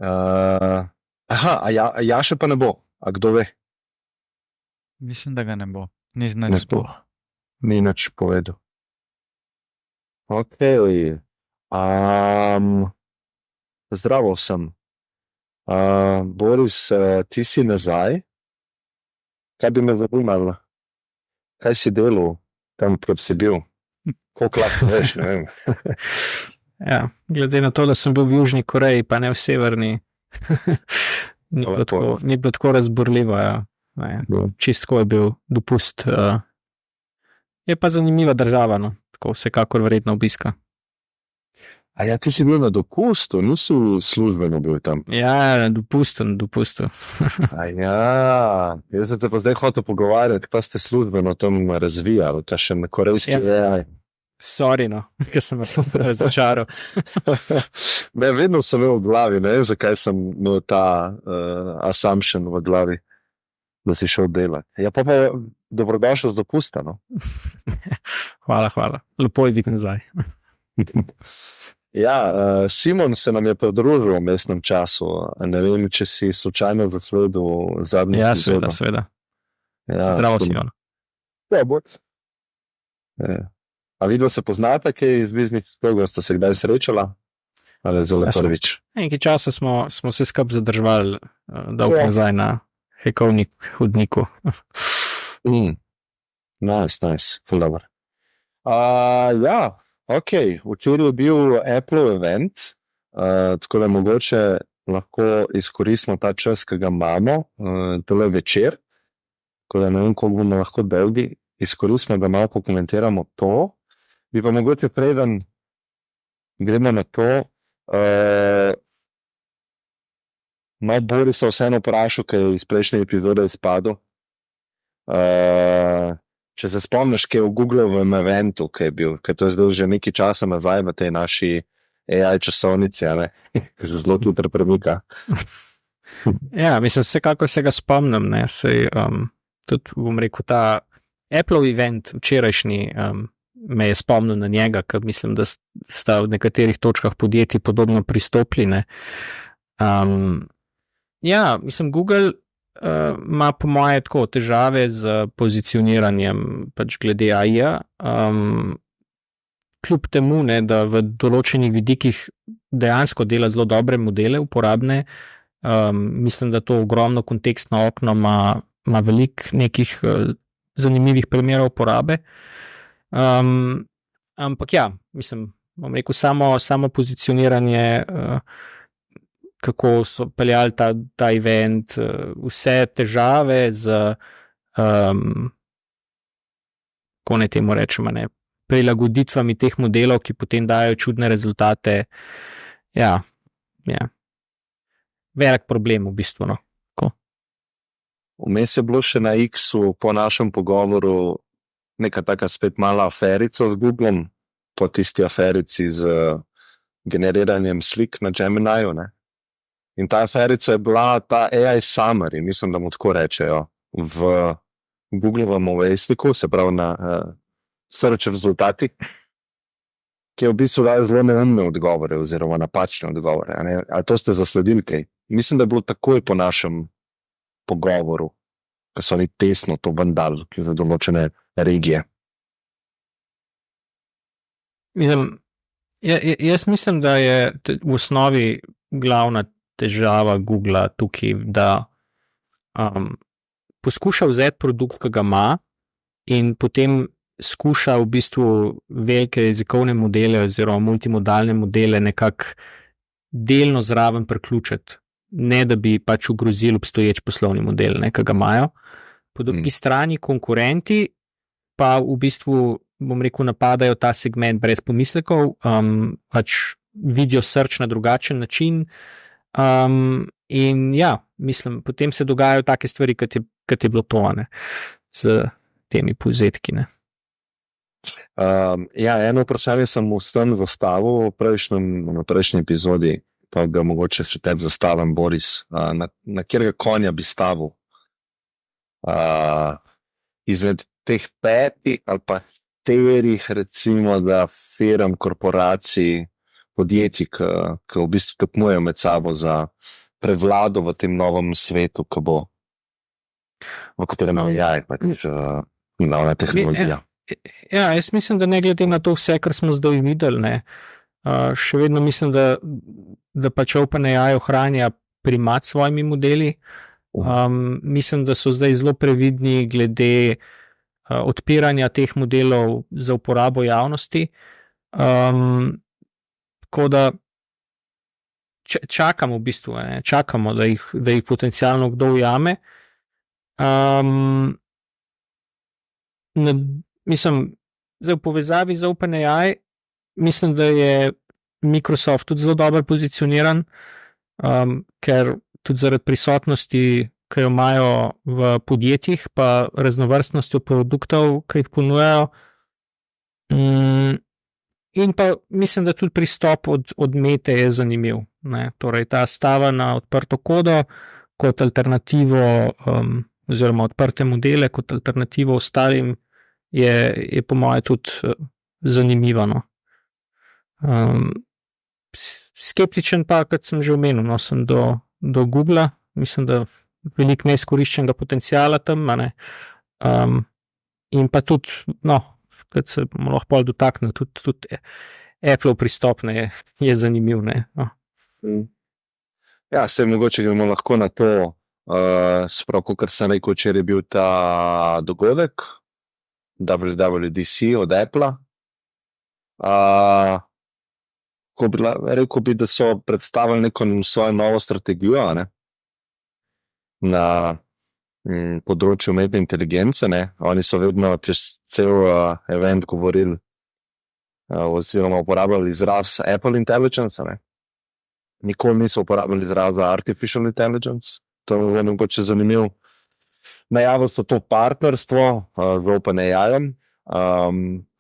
A Jaše pa ne bo, a kdo ve? Mislim, da ga ne bo. Ni Ne nič bo, sploh. ni nič povedal. Ok, zdravo sem. Boris, ti si nazaj? Kaj bi me zanimalo? Kaj si delal tam, kjer si bil? Koliko lahko veš, ne vem. Ja, glede na to, da sem bil v Južni Koreji, pa ne v Severni, ni bilo tako razburljivo. Ja. Čistko je bil dopust. Je pa zanimiva država, no. Tako vsekakor vredno obiska. A ja, ti si bil na dopustu, nisi službeno bil tam. Ja, na dopustu. Jaz sem te pa zdaj hotel pogovarjati, pa ste službeno tam razvijali, ta še na korejski AI. Sorry, no, ker sem razočaral. Ne, vedno sem imel v glavi, ne vem, zakaj sem imel ta assumption v glavi, da si šel delati. Ja, pa dobrodošel z dopusta, no. Hvala. Lepo je biti nazaj. Ja, Simon se nam je pridružil v mestnem času. Ne vem, če si slučajno zasledil zadnji epizodo. Ja, seveda. Ja, zdravo, Simon. Ja, bolj. A vidva se poznata, kaj iz biznis kroga, sta se kdaj srečala? Ali zelo prvič? Nekaj časa smo se skup zadržvali dolgo nazaj na hekovnik hodniku. Nice, ful dobro. Ja, ok, včeraj je bil Apple event, tako da mogoče lahko izkoristimo ta čas, ki ga imamo, tole večer, tako da ne vem, koliko bomo lahko dolgi, izkoristimo, da malo pokomentiramo to. Bi pa mogoče preden gremo na to, malo Borisa vseeno vprašal, kaj je iz prejšnje epizode izpadel. Če se spomniš, kaj je v Googlovem eventu, kaj je bil, ker to je zdaj že nekaj časa nazaj v tej naši AI časovnici, ki se zelo tudi premika. Ja, mislim, vsekako se ga spomnim, ne, sej, tudi bom rekel, ta Apple event včerajšnji me je spomnil na njega, ker mislim, da sta v nekaterih točkah podjetij podobno pristopili, ne. Ja, mislim, Google ima po moje tako težave z pozicioniranjem pač glede AI-ja, kljub temu, ne, da v določenih vidikih dejansko dela zelo dobre modele uporabne, mislim, da to ogromno kontekstno okno ima veliko nekih zanimivih primerov uporabe, ampak ja, mislim, bom rekel, samo pozicioniranje, kako so peljali ta event, vse težave z, ko ne temu rečemo, ne, prilagoditvami teh modelov, ki potem dajo čudne rezultate, ja, velik problem v bistvu, no. Vmes je bilo še na X-u po našem pogovoru neka taka spet mala aferica z Googlom, po tisti aferici z generiranjem slik na Geminiju, ne. In ta aferica je bila ta AI summary, mislim, da mu tako rečejo, v Googlovem ovestniku, se pravi na search rezultati, ki je v bistvu dal zelo neumne odgovore oziroma napačne odgovore. A to ste zasledili kaj? Mislim, da je bilo takoj po našem pogovoru, ker so oni tesno to vandal, ki za določene regije. Jaz mislim, da je v osnovi glavna težava Googla tukaj, da poskuša vzeti produkt, ki ga ima, in potem skuša v bistvu velike jezikovne modele oziroma multimodalne modele nekako delno zraven priključiti, ne da bi pač ogrozili obstoječ poslovni model, ki ga imajo. Po drugi strani konkurenti pa v bistvu, bom rekel, napadajo ta segment brez pomislekov, pač vidijo search na drugačen način, in ja, mislim, potem se dogajajo take stvari, kot je bilo to, ne, z temi povzetki, ne. Ja, eno vprašanje sem v tem zastavil v prejšnji epizodi, pa ga mogoče še tebi zastavim, Boris, na katerega konja bi stavil? Izmed teh 5 ali pa 4, recimo, da firm, korporacij podjetij, ki v bistvu tekmujejo med sabo za prevlado v tem novem svetu, v katerem je AI pač glavna tehnologija. Ja, jaz mislim, da ne glede na to vse, kar smo zdaj videli, ne, še vedno mislim, da pač OpenAI ohranja primat s svojimi modeli. Mislim, da so zdaj zelo previdni glede odpiranja teh modelov za uporabo javnosti. Tako da čakamo v bistvu, ne, čakamo, da jih potencialno kdo ujame. Mislim, zdaj v povezavi z OpenAI, mislim, da je Microsoft tudi zelo dobro pozicioniran, ker tudi zaradi prisotnosti, ki jo imajo v podjetjih, pa raznovrstnostjo produktov, ki jih ponujajo. In pa mislim, da tudi pristop od Mete je zanimiv. Ne? Torej, ta stava na odprto kodo kot alternativo, oziroma odprte modele kot alternativo ostalim, je po moje tudi zanimivo. No? Skeptičen pa, kot sem že omenil, no, sem do Googla, mislim, da veliko neizkoriščenega potencijala tam, in pa tudi, no, kot se bomo lahko dotaknili, tudi Apple pristop je zanimiv. Ne? No. Ja, se mogoče gremo lahko na to, spravo, kar sem rekel, če je bil ta dogodek, WWDC od Apple. Rekel bi, da so predstavili neko svojo novo strategijo, ne? Na področju umetne inteligence. Ne? Oni so vedno čez cel event govorili oziroma uporabljali izraz Apple Intelligence. Ne? Nikoli niso uporabljali izraza Artificial Intelligence. To je mogoče zanimivo. Najavili so to partnerstvo z OpenAI-om,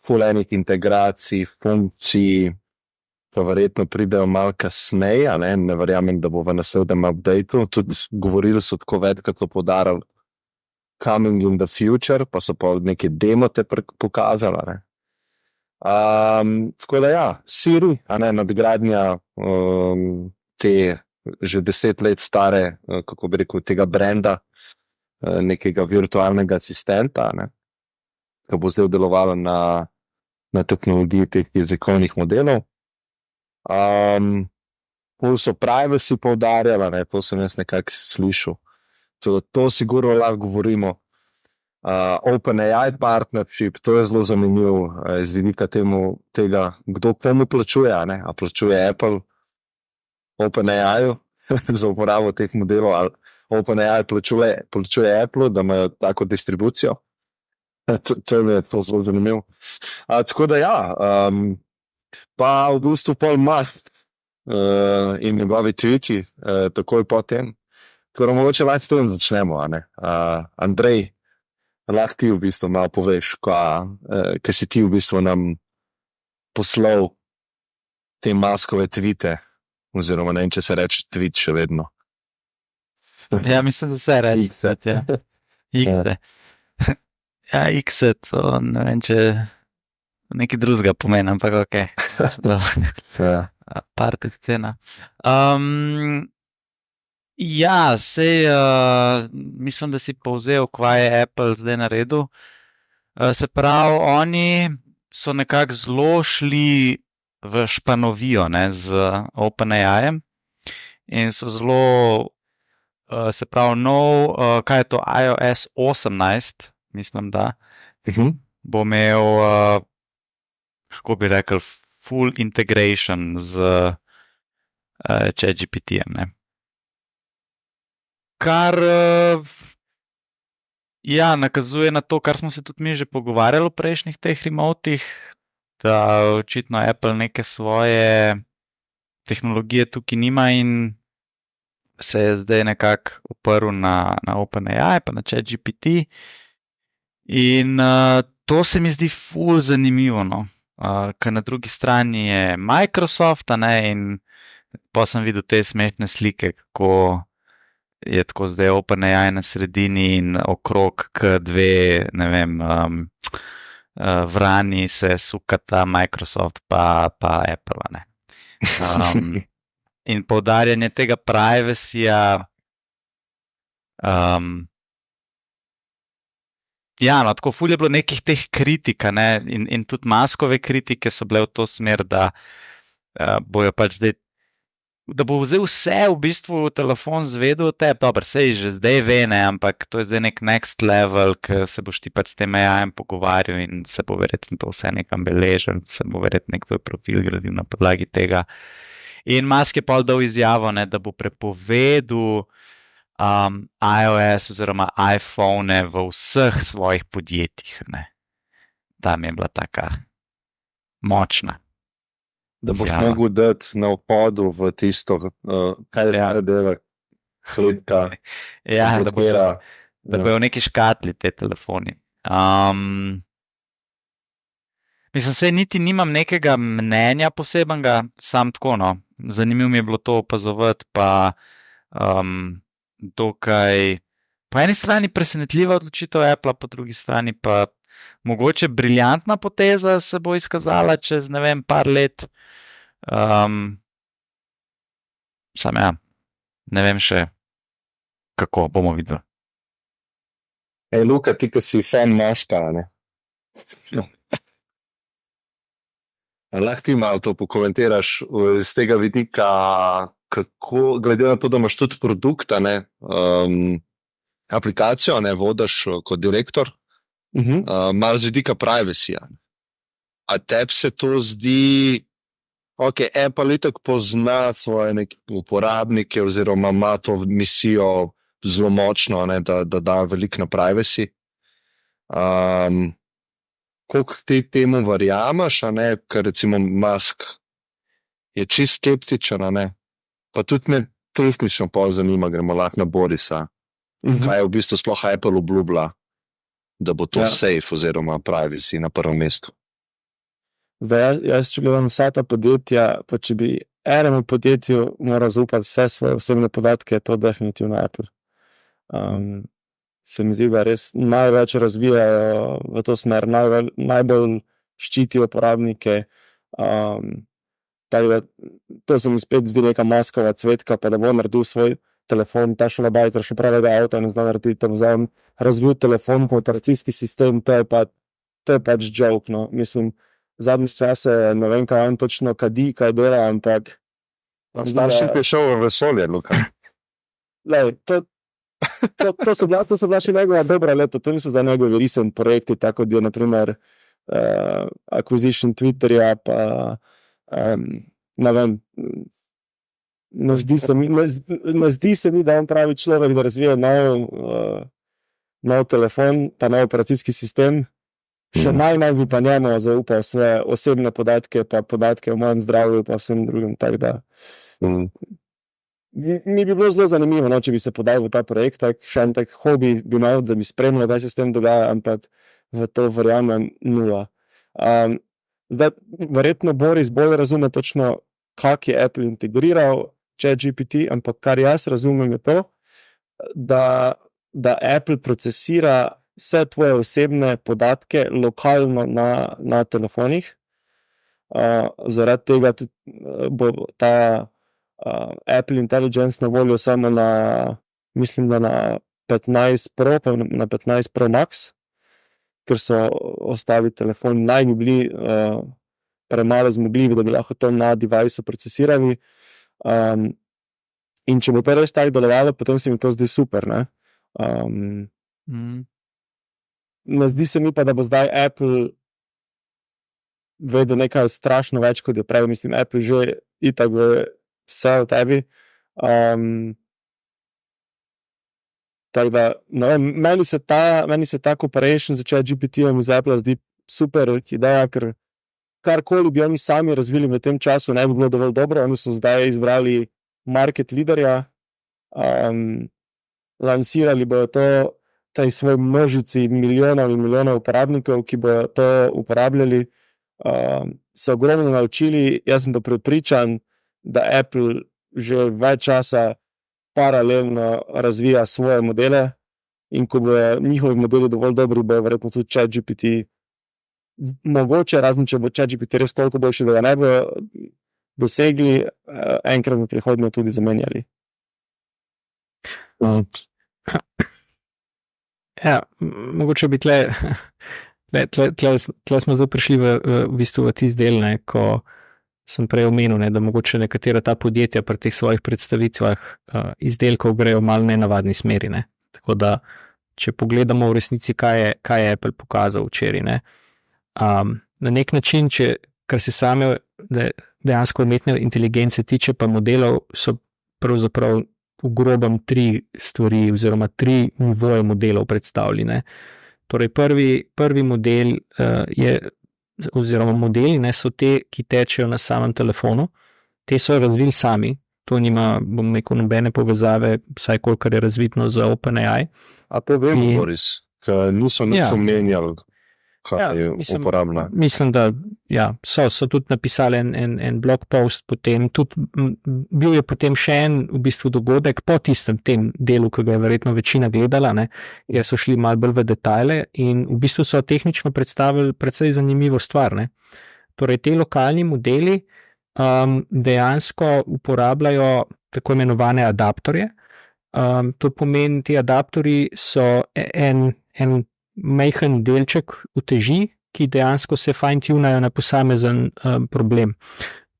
ful enih integracij, funkcij, pa verjetno pridejo malo kasneje, ne verjamem, da bo v naslednjem updateu. Tudi govorili so tako večkrat so poudarjali coming in the future, pa so pa neke demote pokazali. Ne. Tako da ja, Siri, nadgradnja te že 10 let stare, kako bi rekel, tega brenda, nekega virtualnega asistenta, ne, ki bo zdaj delovala na tehnologiji teh jezikovnih modelov. So privacy poudarjala, ne, to sem jaz nekako slišal. To sigurno lahko govorimo. OpenAI partnership, to je zelo zanimivo iz vidika tega, kdo komu plačuje, ne, a plačuje Apple OpenAI za uporabo teh modelov, ali OpenAI plačuje Apple, da imajo tako distribucijo. To je to zelo zanimivo. Tako da ja, pa v bistvu Paul Musk in njegovi tweeti takoj potem. Tako da mogoče lahko s tem začnemo. Andrej, lahko ti v bistvu malo poveš, kaj si ti v bistvu nam poslal te Muskove tweete, oziroma ne vem, če se reče tweet še vedno. Ja, mislim, da se reče X-et, ja. X-et. Ja, X-et, ne vem, če nekaj drugega pomeni, ampak okej. Party scena. Ja, sej mislim, da si povzel, kva je Apple zdaj naredil. Se pravi, oni so nekako zelo šli v španovijo, ne, z OpenAI-em in so zelo, se pravi, kaj je to, iOS 18, mislim, da bo imel, kako bi rekel, full integration z ChatGPT-jem, ne. Kar ja, nakazuje na to, kar smo se tudi mi že pogovarjali v prejšnjih teh remotih, da očitno Apple neke svoje tehnologije tukaj nima in se je zdaj nekako oprl na OpenAI pa na ChatGPT. In to se mi zdi ful zanimivo, no. Ker na drugi strani je Microsoft, in pa sem videl te smešne slike, kako je tako zdaj OpenAI na sredini in okrog dve, ne vem, vrani se sukata Microsoft pa Apple, ne. In poudarjanje tega privacyja. Ja, no, tako ful je bilo nekih teh kritik, ne? In tudi Muskove kritike so bile v to smer, da bojo pač zdaj, da bo vse v bistvu telefon zvedel od tebe. Dobro, sej že zdaj ve, ne, ampak to je zdaj nek next level, ki se boš ti pač s tem AI-jem pogovarjal in se bo verjetno to vse nekam beležil, se bo verjetno nek tvoj profil gradil na podlagi tega. In Musk je pol dal izjavo, ne, da bo prepovedal iOS oziroma iPhone v vseh svojih podjetjih. Ne. Ta mi je bila taka močna. Da boš mogel dati na vhodu v tisto, kaj dela hlebka. Ja, da bojo neki škatli te telefoni. Mislim, sej niti nimam nekega mnenja posebnega, sam tako, no. Zanimivo mi je bilo to opazovati, pa dokaj, po eni strani presenetljiva odločitev Apple, po drugi strani pa mogoče briljantna poteza se bo izkazala čez, ne vem, par let. Sam ja, ne vem še, kako bomo videli. Ej, Luka, ti, ki si fan Muska, ne? Lahko ti malo to pokomentiraš z tega vidika, kako, glede na to, da imaš tudi produkta, ne, aplikacijo, ne, vodiš kot direktor, malo z vidika privacyja. A tebi se to zdi, ok, Apple itak pozna svoje neke uporabnike oziroma ima to misijo zelo močno, ne, da da veliko na privacy. Koliko ti temu verjameš, a ne, ker recimo Musk je čist skeptičen, a ne, pa tudi me tehnično pol zanima, gremo lahko na Borisa, kaj je v bistvu sploh Apple obljublja, da bo to safe oziroma privacy na prvem mestu. Zdaj, jaz če gledam vsa ta podjetja, pa če bi enemu podjetju moral zaupati vse svoje osebne podatke, je to definitivno Apple. Se mi zdi, da res največ razvijajo v to smer, najbolj ščitijo uporabnike. Tako da, to se mi spet zdi neka Muskova cvetka, pa da bo naredil svoj telefon, ta šalabajzer še pravega avta ne zna narediti, tam vzam razvil telefon, operacijski sistem, to je pač joke, no. Mislim, zadnji čase ne vem, kaj on točno kadi, kaj dela, ampak Starship je šel v vesolje, Luka. Lej, to so bila še njegova dobra leta, to niso za njegovi recent projekti, tako da je naprimer acquisition Twitterja, pa ne vem, ne zdi se mi, da on pravi človek, da razvije nov telefon, pa nov operacijski sistem. Še naj bi pa njemu zaupal svoje osebne podatke, pa podatke o mojem zdravju, pa vsem drugim, tako da. Mi bi bilo zelo zanimivo, no, če bi se podal v ta projekt, še en tak hobi bi imel, da bi spremljal, kaj se s tem dogaja, ampak v to verjamem nula. Zdaj, verjetno Boris bolj razume točno, kak je Apple integriral ChatGPT, ampak kar jaz razumem je to, da Apple procesira vse tvoje osebne podatke lokalno na telefonih. Zaradi tega tudi bo ta Apple Intelligence na voljo samo mislim, da na 15 Pro, pa na 15 Pro Max, ker so ostali telefoni naj bi bili premalo zmogljivi, da bi lahko to na device procesirali. In če bo to res tako delovalo, potem se mi to zdi super, ne? Ne zdi se mi pa, da bo zdaj Apple vedel nekaj strašno več, kot je prej. Mislim, Apple že itak ve vse o tebi. Tako da, ne vem, meni se ta cooperation za ChatGPT-jem iz Apple zdi super ideja, ker karkoli bi oni sami razvili v tem času, ne bi bilo dovolj dobro. Oni so zdaj izbrali market leaderja, lansirali bojo tej svoj množici milijonov in milijonov uporabnikov, ki bojo to uporabljali, se ogromno naučili. Jaz sem pa prepričan, da Apple že več časa paralelno razvija svoje modele in ko bojo njihovi modeli dovolj dobri, bojo verjetno tudi ChatGPT mogoče, razen če bo ChatGPT res toliko boljši, da ga ne bojo dosegli, enkrat v prihodnje tudi zamenjali. Ja, mogoče bi tle smo zdaj prišli v bistvu v tisti del, ne, ko sem prej omenil, ne, da mogoče nekatera ta podjetja pri teh svojih predstavitvah izdelkov grejo malo nenavadni smeri. Ne. Tako da, če pogledamo v resnici, kaj je Apple pokazal včeraj, ne, na nek način, kar se same dejansko umetne inteligence tiče, pa modelov, so pravzaprav v grobem 3 stvari oziroma 3 nivoje modelov predstavljene. Torej prvi model je, oziroma modeli, ne, so te, ki tečejo na samem telefonu. Te so razvili sami, to nima, bom rekel, nobene povezave, vsaj kolikor je razvidno za OpenAI. A to vemo, Boris, ker niso nič omenjali, kaj je uporabna. Mislim, da so tudi napisali en blog post, potem tudi bil je potem še en v bistvu dogodek po tistem tem delu, ki ga je verjetno večina gledala, ne, jer so šli malo bolj v detajle in v bistvu so tehnično predstavili precej zanimivo stvar. Ne. Torej, te lokalni modeli dejansko uporabljajo tako imenovane adaptorje. To pomeni, ti adaptorji so en majhen delček uteži, ki dejansko se fine-tunajo na posamezen problem,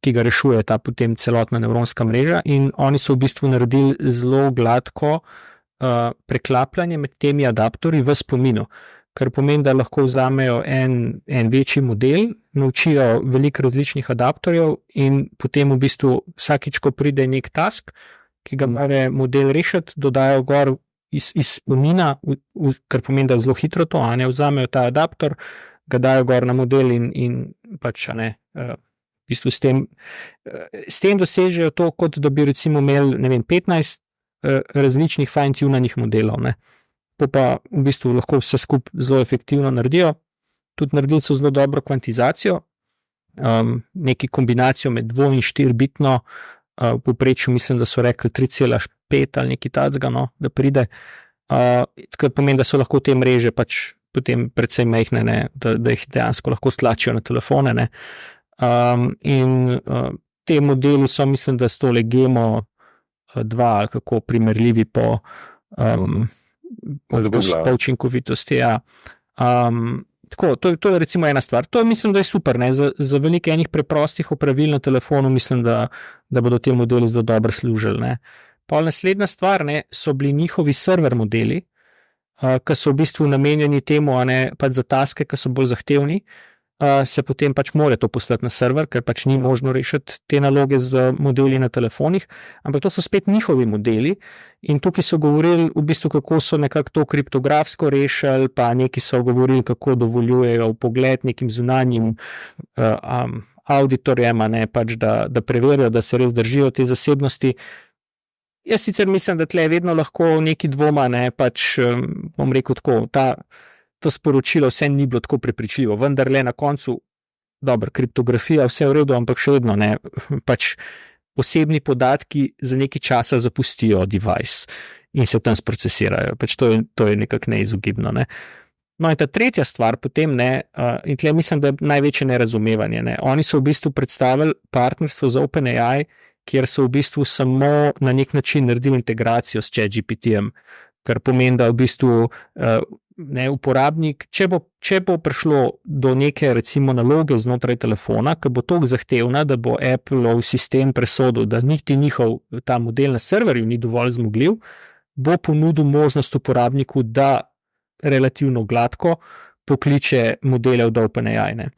ki ga rešuje ta potem celotna nevronska mreža, in oni so v bistvu naredili zelo gladko preklapljanje med temi adaptorji v spominu, kar pomeni, da lahko vzamejo en večji model, naučijo veliko različnih adaptorjev in potem v bistvu vsakič, ko pride nek task, ki ga mora model rešiti, dodajo gor iz spomina, kar pomeni, da zelo hitro to, a ne, vzamejo ta adaptor, ga dajo gor na model in pač, a ne, v bistvu s tem dosežejo to, kot da bi recimo imeli, ne vem, 15 različnih fine-tunanih modelov, ne. To pa v bistvu lahko vse skupaj zelo efektivno naredijo. Tudi naredili so zelo dobro kvantizacijo, neki kombinacijo med 2 in 4 bitno, v povprečju mislim, da so rekli 3,5 ali nekaj takega, no, da pride, kar pomeni, da so lahko te mreže pač potem predvsem majhne, ne, da jih dejansko lahko stlačijo na telefone, ne. In te modeli so, mislim, da s tole Gemo 2 ali kako primerljivi po učinkovitosti. Ja. Tako, to je recimo ena stvar. To mislim, da je super, ne? Za veliko enih preprostih opravil na telefonu mislim, da bodo te modeli zelo dobro služili. Ne? Pol naslednja stvar, ne, so bili njihovi server modeli, ki so v bistvu namenjeni temu, a ne, pač za taske, ki so bolj zahtevni, se potem pač more to poslati na server, ker pač ni možno rešiti te naloge z modeli na telefonih, ampak to so spet njihovi modeli in tukaj so govorili v bistvu, kako so nekako to kriptografsko rešili, pa neki so govorili, kako dovoljujejo vpogled nekim zunanjim auditorjem, ne, pač da preverijo, da se res držijo te zasebnosti. Jaz sicer mislim, da tle vedno lahko neki dvoma, ne, pač bom rekel tako, to sporočilo vse ni bilo tako prepričljivo, vendar le na koncu, dobro, kriptografija, vse v redu, ampak še vedno ne, pač osebni podatki za nekaj časa zapustijo device in se tam sprocesirajo, pač to je nekako neizogibno, ne. No in ta tretja stvar potem, ne, in tle mislim, da je največje nerazumevanje, ne, oni so v bistvu predstavili partnerstvo z OpenAI, kjer so v bistvu samo na nek način naredili integracijo s ChatGPT-jem, kar pomeni, da v bistvu ne, uporabnik, če bo prišlo do neke recimo naloge znotraj telefona, ki bo toliko zahtevna, da bo Appleov sistem presodil, da niti njihov ta model na serverju ni dovolj zmogljiv, bo ponudil možnost uporabniku, da relativno gladko pokliče modele od OpenAI. Ne.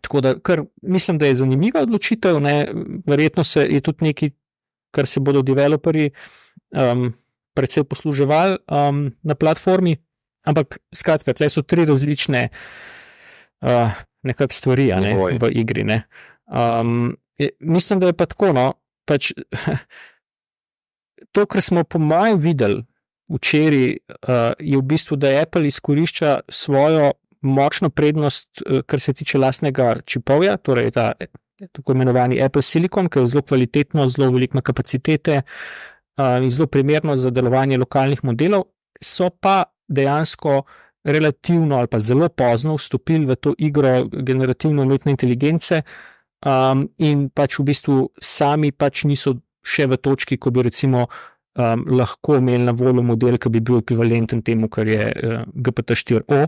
Tako da, kar mislim, da je zanimiva odločitev, ne, verjetno je tudi nekaj, kar se bodo developerji predvsej posluževali na platformi, ampak skratka, tle so 3 različne nekak stvari, ne, v igri. Ne. Mislim, da je pa tako, no, pač to, kar smo po mojem videli včeraj, je v bistvu, da Apple izkorišča svojo močno prednost, kar se tiče lastnega čipovja, torej ta tako imenovani Apple Silicon, ki je zelo kvalitetno, zelo veliko kapacitete in zelo primerno za delovanje lokalnih modelov, so pa dejansko relativno ali pa zelo pozno vstopili v to igro generativne umetne inteligence, in pač v bistvu sami pač niso še v točki, ko bi recimo lahko imeli na voljo model, ki bi bil ekvivalenten temu, kar je GPT-4o.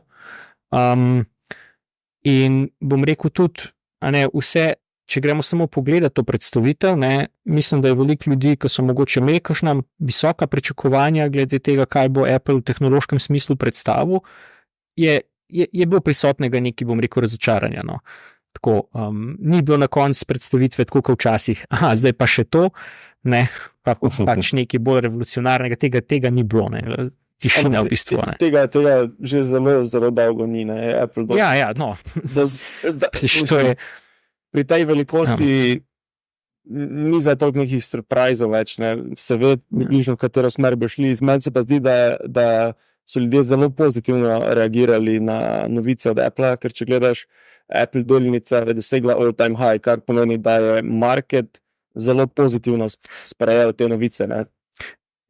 In bom rekel tudi, vse, če gremo samo pogledati to predstavitev, mislim, da je veliko ljudi, ki so mogoče imeli kakšna visoka pričakovanja glede tega, kaj bo Apple v tehnološkem smislu predstavil, je bilo prisotnega neki, bom rekel, razočaranja. No. Tako, ni bilo na koncu predstavitve tako, kot včasih, zdaj pa še to, pač nekaj bolj revolucionarnega, tega ni bilo, tišina v bistvu. Tega že zelo, zelo dolgo ni, Apple. Ja, no. Pri tej velikosti ni za toliko nekih surprizov več, se ve, bližno v katero smer bi šli. Meni se pa zdi, da so ljudje zelo pozitivno reagirali na novice od Apple, ker če gledaš, Apple delnica je dosegla all-time high, kar pomeni, da je market zelo pozitivno sprejel te novice.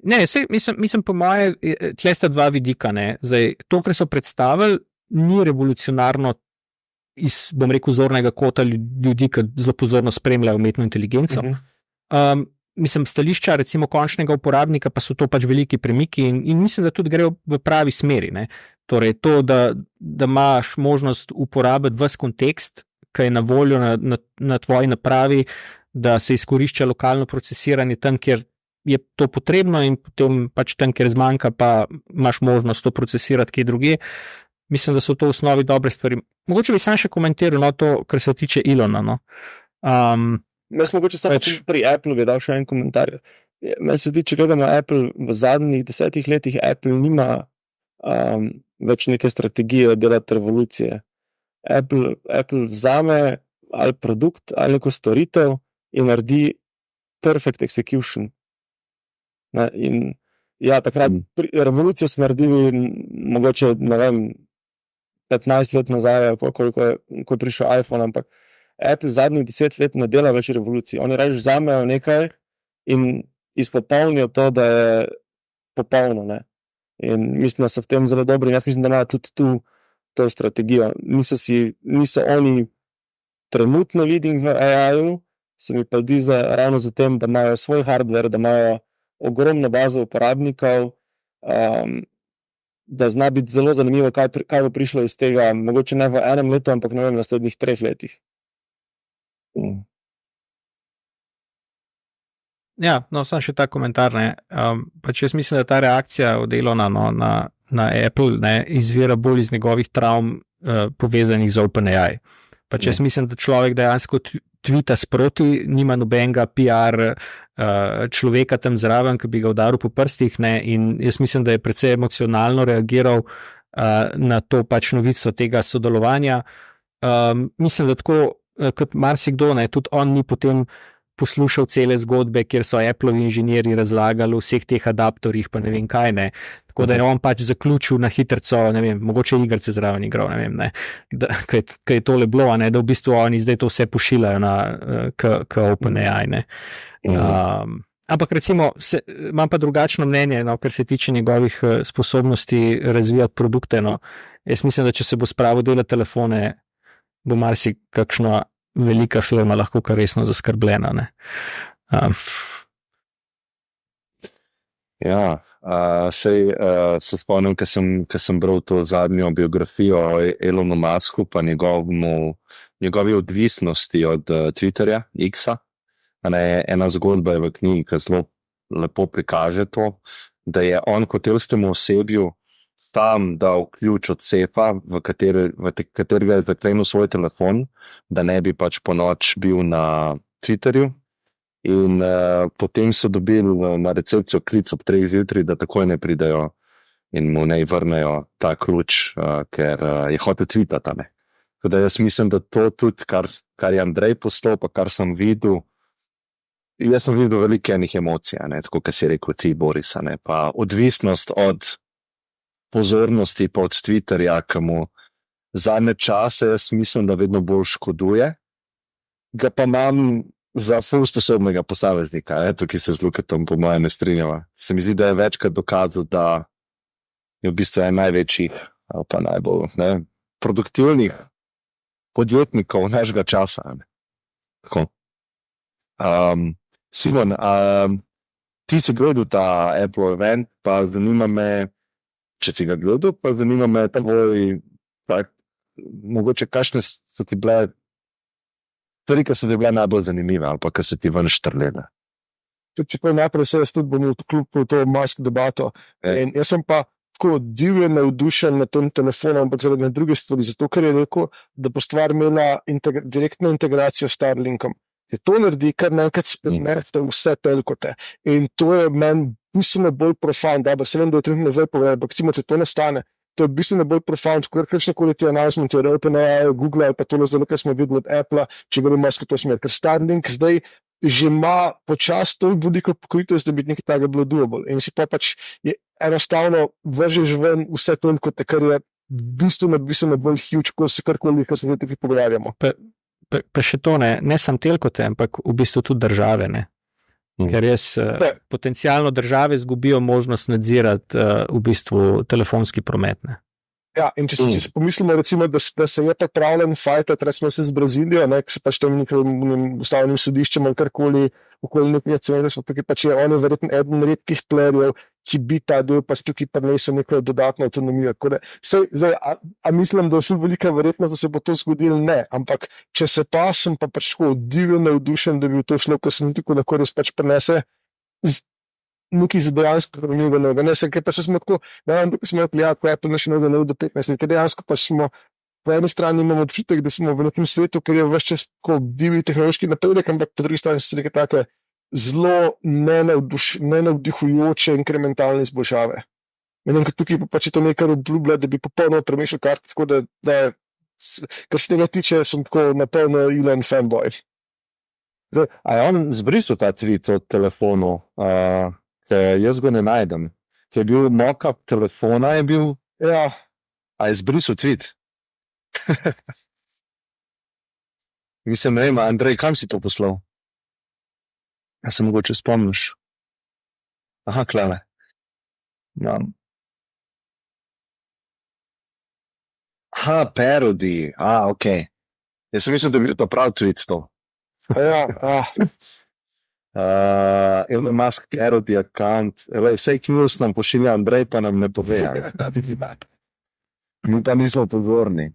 Mislim, po moje, tle sta dva vidika. Zdaj, to, kar so predstavili, ni revolucionarno iz, bom rekel, zornega kota ljudi, ki zelo pozorno spremljajo umetno inteligenco. Mislim, stališča recimo končnega uporabnika pa so to pač veliki premiki in mislim, da tudi grejo v pravi smeri. Torej, to, da imaš možnost uporabiti ves kontekst, ki je na voljo na tvoji napravi, da se izkorišča lokalno procesiranje tam, kjer je to potrebno in potem pač tam, kjer zmanjka, pa imaš možnost to procesirati kje drugje. Mislim, da so to v osnovi dobre stvari. Mogoče bi sam še komentiral to, kar se tiče Elona. Jaz mogoče samo pri Apple bi dal še en komentar. Meni se zdi, če gledamo Apple v zadnjih 10 letih, Apple nima več neke strategije delati revolucije. Apple vzame ali produkt ali neko storitev in naredi perfect execution. In ja, takrat revolucijo so naredili mogoče, 15 let nazaj, koliko je prišel iPhone, ampak Apple zadnjih 10 let ne dela več revolucij. Oni reč vzamejo nekaj in izpopolnijo to, da je popolno. In mislim, da so v tem zelo dobri. Jaz mislim, da imajo tudi tu to strategijo. Niso oni trenutno leading v AI-ju, se mi pa zdi ravno za tem, da imajo svoj hardware, da imajo ogromno bazo uporabnikov, da zna biti zelo zanimivo, kaj bo prišlo iz tega, mogoče ne v enem letu, ampak v naslednjih 3 letih. Ja, no, samo še ta komentar. Pač jaz mislim, da ta reakcija od Elona na Apple izvira bolj iz njegovih travm povezanih z OpenAI. Pač jaz mislim, da človek dejansko tvita sproti, nima nobenega PR človeka tam zraven, ki bi ga udaril po prstih, in jaz mislim, da je precej emocionalno reagiral na to pač novico tega sodelovanja. Mislim, da tako kot marsikdo, tudi on ni potem poslušal cele zgodbe, kjer so Appleovi inženirji razlagali o vseh teh adaptorjih, pa ne vem kaj, Tako da je on pač zaključil na hitrco, mogoče igrice zraven igral, kaj je tole bilo, da v bistvu oni zdaj to vse pošiljajo k OpenAI, Ampak recimo, imam pa drugačno mnenje, kar se tiče njegovih sposobnosti razvijati produkte. Jaz mislim, da če se bo spravil delati telefone, bo marsikakšna velika šlema lahko kar resno zaskrbljena. Ja, se spomnim, ko sem bral to zadnjo biografijo o Elonu Musku pa njegovi odvisnosti od Twitterja, X-a. Ena zgodba je v knjigi, ki zelo lepo prikaže to, da je on kot elskemu osebju tam dal ključ od sefa, v katerega je zaklenil svoj telefon, da ne bi pač po noč bil na Twitterju. In potem so dobili na recepcijo klic ob 3 zjutraj, da takoj ne pridejo in mu ne vrnejo ta ključ, ker je hotel tweetati. Tako da jaz mislim, da to tudi, kar je Andrej poslal, pa kar sem videl, jaz sem videl veliko enih emocij, tako kot si rekel ti, Boris, pa odvisnost od pozornosti pa od Twitterja, ki mu zadnje čase, jaz mislim, da vedno bolj škoduje, ga pa imam za ful sposobnega posameznika, tukaj se z Lukatom po moje ne strinjava. Se mi zdi, da je večkrat dokazal, da je v bistvu en največjih ali pa najbolj produktivnih podjetnikov našega časa. Tako. Simon, ti si gledal ta Apple event, pa zanima me, če si ga gledal, pa zanima me tvoj, tak, mogoče kakšne so ti bile stvari, ki so ti bile najbolj zanimive ali pa ki so ti ven štrlele. Čeprav najprej se jaz tudi bom vključil v to Musk debato. In jaz sem pa tako divje navdušen na tem telefonu, ampak zaradi druge stvari, zato ker je rekel, da bo stvar imela direktno integracijo s Starlinkom. Je to naredi, kar naenkrat spet vse telkote. In to je meni bistveno bolj profound, da se vem, da je trenutno zdaj povedal, ampak recimo, če to ne stane, to je bistveno bolj profound, kot kakšnekoli ti announcement, od OpenAI, Google ali pa to zdaj, kar smo videli od Apple, če gremo Musk v to smer. Ker Starlink zdaj že ima počasi toliko veliko pokritost, da bi nekaj takega bilo doable. In si pa pač enostavno vržeš ven vse telkote, kar je bistveno bolj huge, kot se karkoli, kar se tukaj pogovarjamo. Pa še to ne samo telkote, ampak v bistvu tudi države. Ne? Ker res potencialno države izgubijo možnost nadzirati v bistvu telefonski promet. Ne? Ja, in če si pomislimo, recimo, da se je pripravljen fajtati, recimo se z Brazilijo, ki se pač tam nekim ustavnim sodiščem ali karkoli, okoli nekaj cene, so tukaj pač on je verjetno eden redkih playerjev, ki bi ta del pač tukaj prinesel neko dodatno avtonomijo. Zdaj, a mislim, da je šlo velika verjetnost, da se bo to zgodilo? Ne, ampak če se pa, sem pa pač divno navdušen, da bi v to šlo, ko sem tukaj lahko res pač prenese nekaj za dejansko hranilnega novega. Ne, ker pač smo tako, tukaj smo prijatelji, ko Apple še novega do 15, ker dejansko pač smo, po eni strani imamo občutek, da smo v nekem svetu, ker je vse čas tako divji tehnološki napredek, ampak po drugi strani so neke take zelo nenavdihujoče inkrementalne izboljšave. Menim, ker tukaj pač je to nekaj obljublja, da bi popolnoma premešal karte, tako da kar se tega tiče, sem tako napolno Elon fanboy. A je on zbrisal ta tweet od telefonu? Ker jaz ga ne najdem. Ker je bil mock-up telefona, je bil... Ja. A je zbrisal tweet? Mislim, ne vem, Andrej, kam si to poslal? Ja se mogoče spomniš. Aha, klele. Ja. Aha, parody. Okej. Jaz sem mislil, da bi bil to prav tweet to. Ja, Elon Musk parody account. Fake news nam pošilja Andrej, pa nam ne pove. Mi pa nismo pozorni.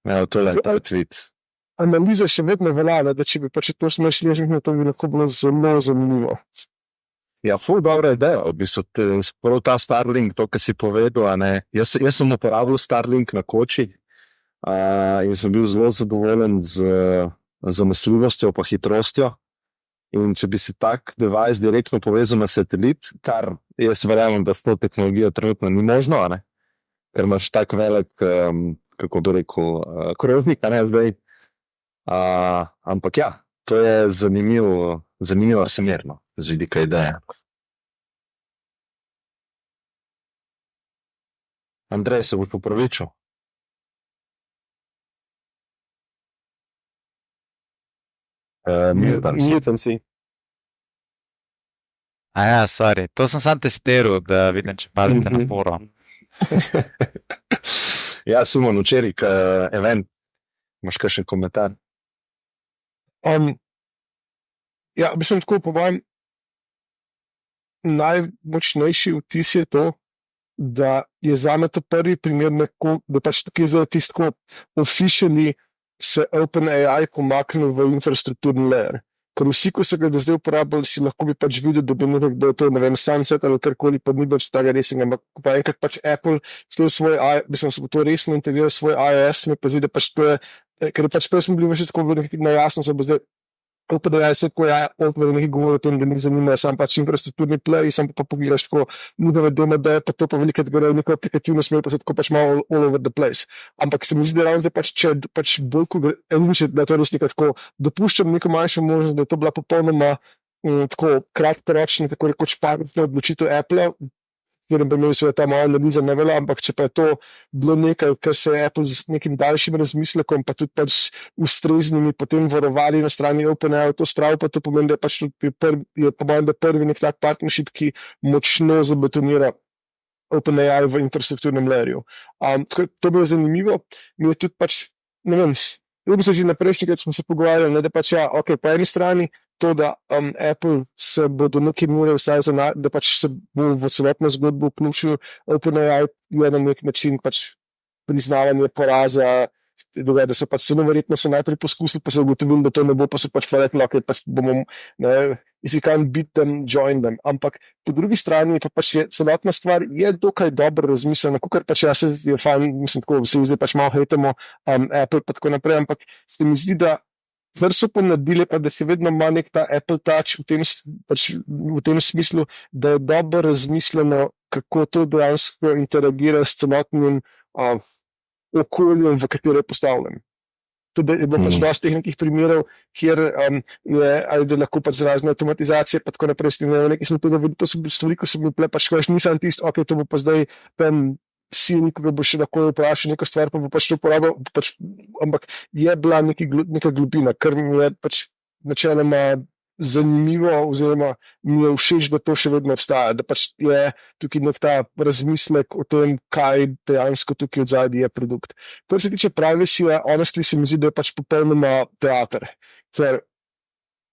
Ja, to je ta tweet. Analiza še vedno velja, da če bi pač to smešili, to bi lahko bilo zelo zanimivo. Ja, ful dobra ideja, v bistvu, prav ta Starlink, to, kar si povedal, a ne. Jaz sem uporabil Starlink na koči in sem bil zelo zadovoljen z zanesljivostjo pa hitrostjo. In če bi si tak device direktno povezal na satelit, kar jaz verjamem, da s to tehnologijo trenutno ni možno, a ne? Ker imaš tak velik, kako bi rekel, krožnik, a ne zdaj. Ampak ja, to je zanimivo semerno, z vidika ideje. Andrej, se boš popravičil? Newton si. Sorry, to sem sam testiral, da vidim, če padete na poro. Ja, Simon, včeraj, event, imaš kakšen komentar? Ja, mislim, tako po mojem najmočnejši vtis je to, da je zame to prvi primer, da pač tukaj za tisto officially se OpenAI pomaknil v infrastrukturni layer. Ker vsi, ko so ga do zdaj uporabljali, si lahko bi pač videl, da bi nekdo to, ne vem, Sunset ali karkoli, pa ni več tega resnega, ampak pa enkrat pač Apple svoj mislim, se bo to resno integriral svoj iOS, mi pa zdi, da pač to je, ker pač prej smo bili še tako najjasno, se bo zdaj OpenAI se tako OpenAI nekaj govori o tem, da njih zanima sam pač infrastrukturni play, sam pa pogledaš tako, nudove doma, da je pa to pa velikrat gre v neko aplikativno smer, pa se tako pač malo all over the place. Ampak se mi zdi, da ravno zdaj pač, če pač bolj, ko gre, da je to res nekaj tako, dopuščam neko manjšo možnost, da je to bila popolnoma tako kratkoročna, tako rekoč pametna odločitev Apple, kjer bi imeli seveda ta moja analiza ne velja, ampak če pa je to bilo nekaj, kar se je Apple z nekim daljšim razmislekom, pa tudi pač ustreznimi potem varovali na strani OpenAI to spravo, pa to pomeni, da je pač prvi nek tak partnership, ki močno zabetonira OpenAI v infrastrukturnem layerju. To bi bilo zanimivo, mi je tudi pač, ne vem, Mislim, že na prejšnjikrat smo se pogovarjali, ne, da pač okay, po eni strani to, da Apple se bo do neke mere vsaj da pač se bo v celotno zgodbo vključil OpenAI, je na nek način pač priznavanje poraza, da so pač zelo verjetno so najprej poskusili, pa se ugotovili, da to ne bo, pa se pač rekli, okay, pač bomo, ne, if you can't beat them, join them. Ampak po drugi strani pa pač je celotna stvar je dokaj dobro razmišljena, kakor pač jaz je fajn, mislim, tako vsi zdaj pač malo hejtamo Apple pa tako naprej, ampak se mi zdi, da so pa naredili, pa da še vedno ima nek ta Apple Touch v tem smislu, da je dobro razmišljeno, kako to dejansko interagira s celotnim okoljem, v katero je postavljen. Tudi je bilo pač dosti teh nekih primerov, kjer je, ali da lahko pač z razne avtomatizacije, pa tako naprej, nekaj smo tudi videli, to so bili stvari, ko so bili pač, ko nisem tisto, ok, to bo pa zdaj Siri, ko bo še lahko vprašal neko stvar, pa bo pač to uporabil, ampak je bila neka globina, kar mi je pač načeloma zanimivo, oziroma mi je všeč, da to še vedno obstaja, da pač je tukaj nek ta razmislek o tem, kaj dejansko tukaj od zadaj je produkt. Kar se tiče privacy-ja, honestly se mi zdi, da je pač popolnoma teater. Ker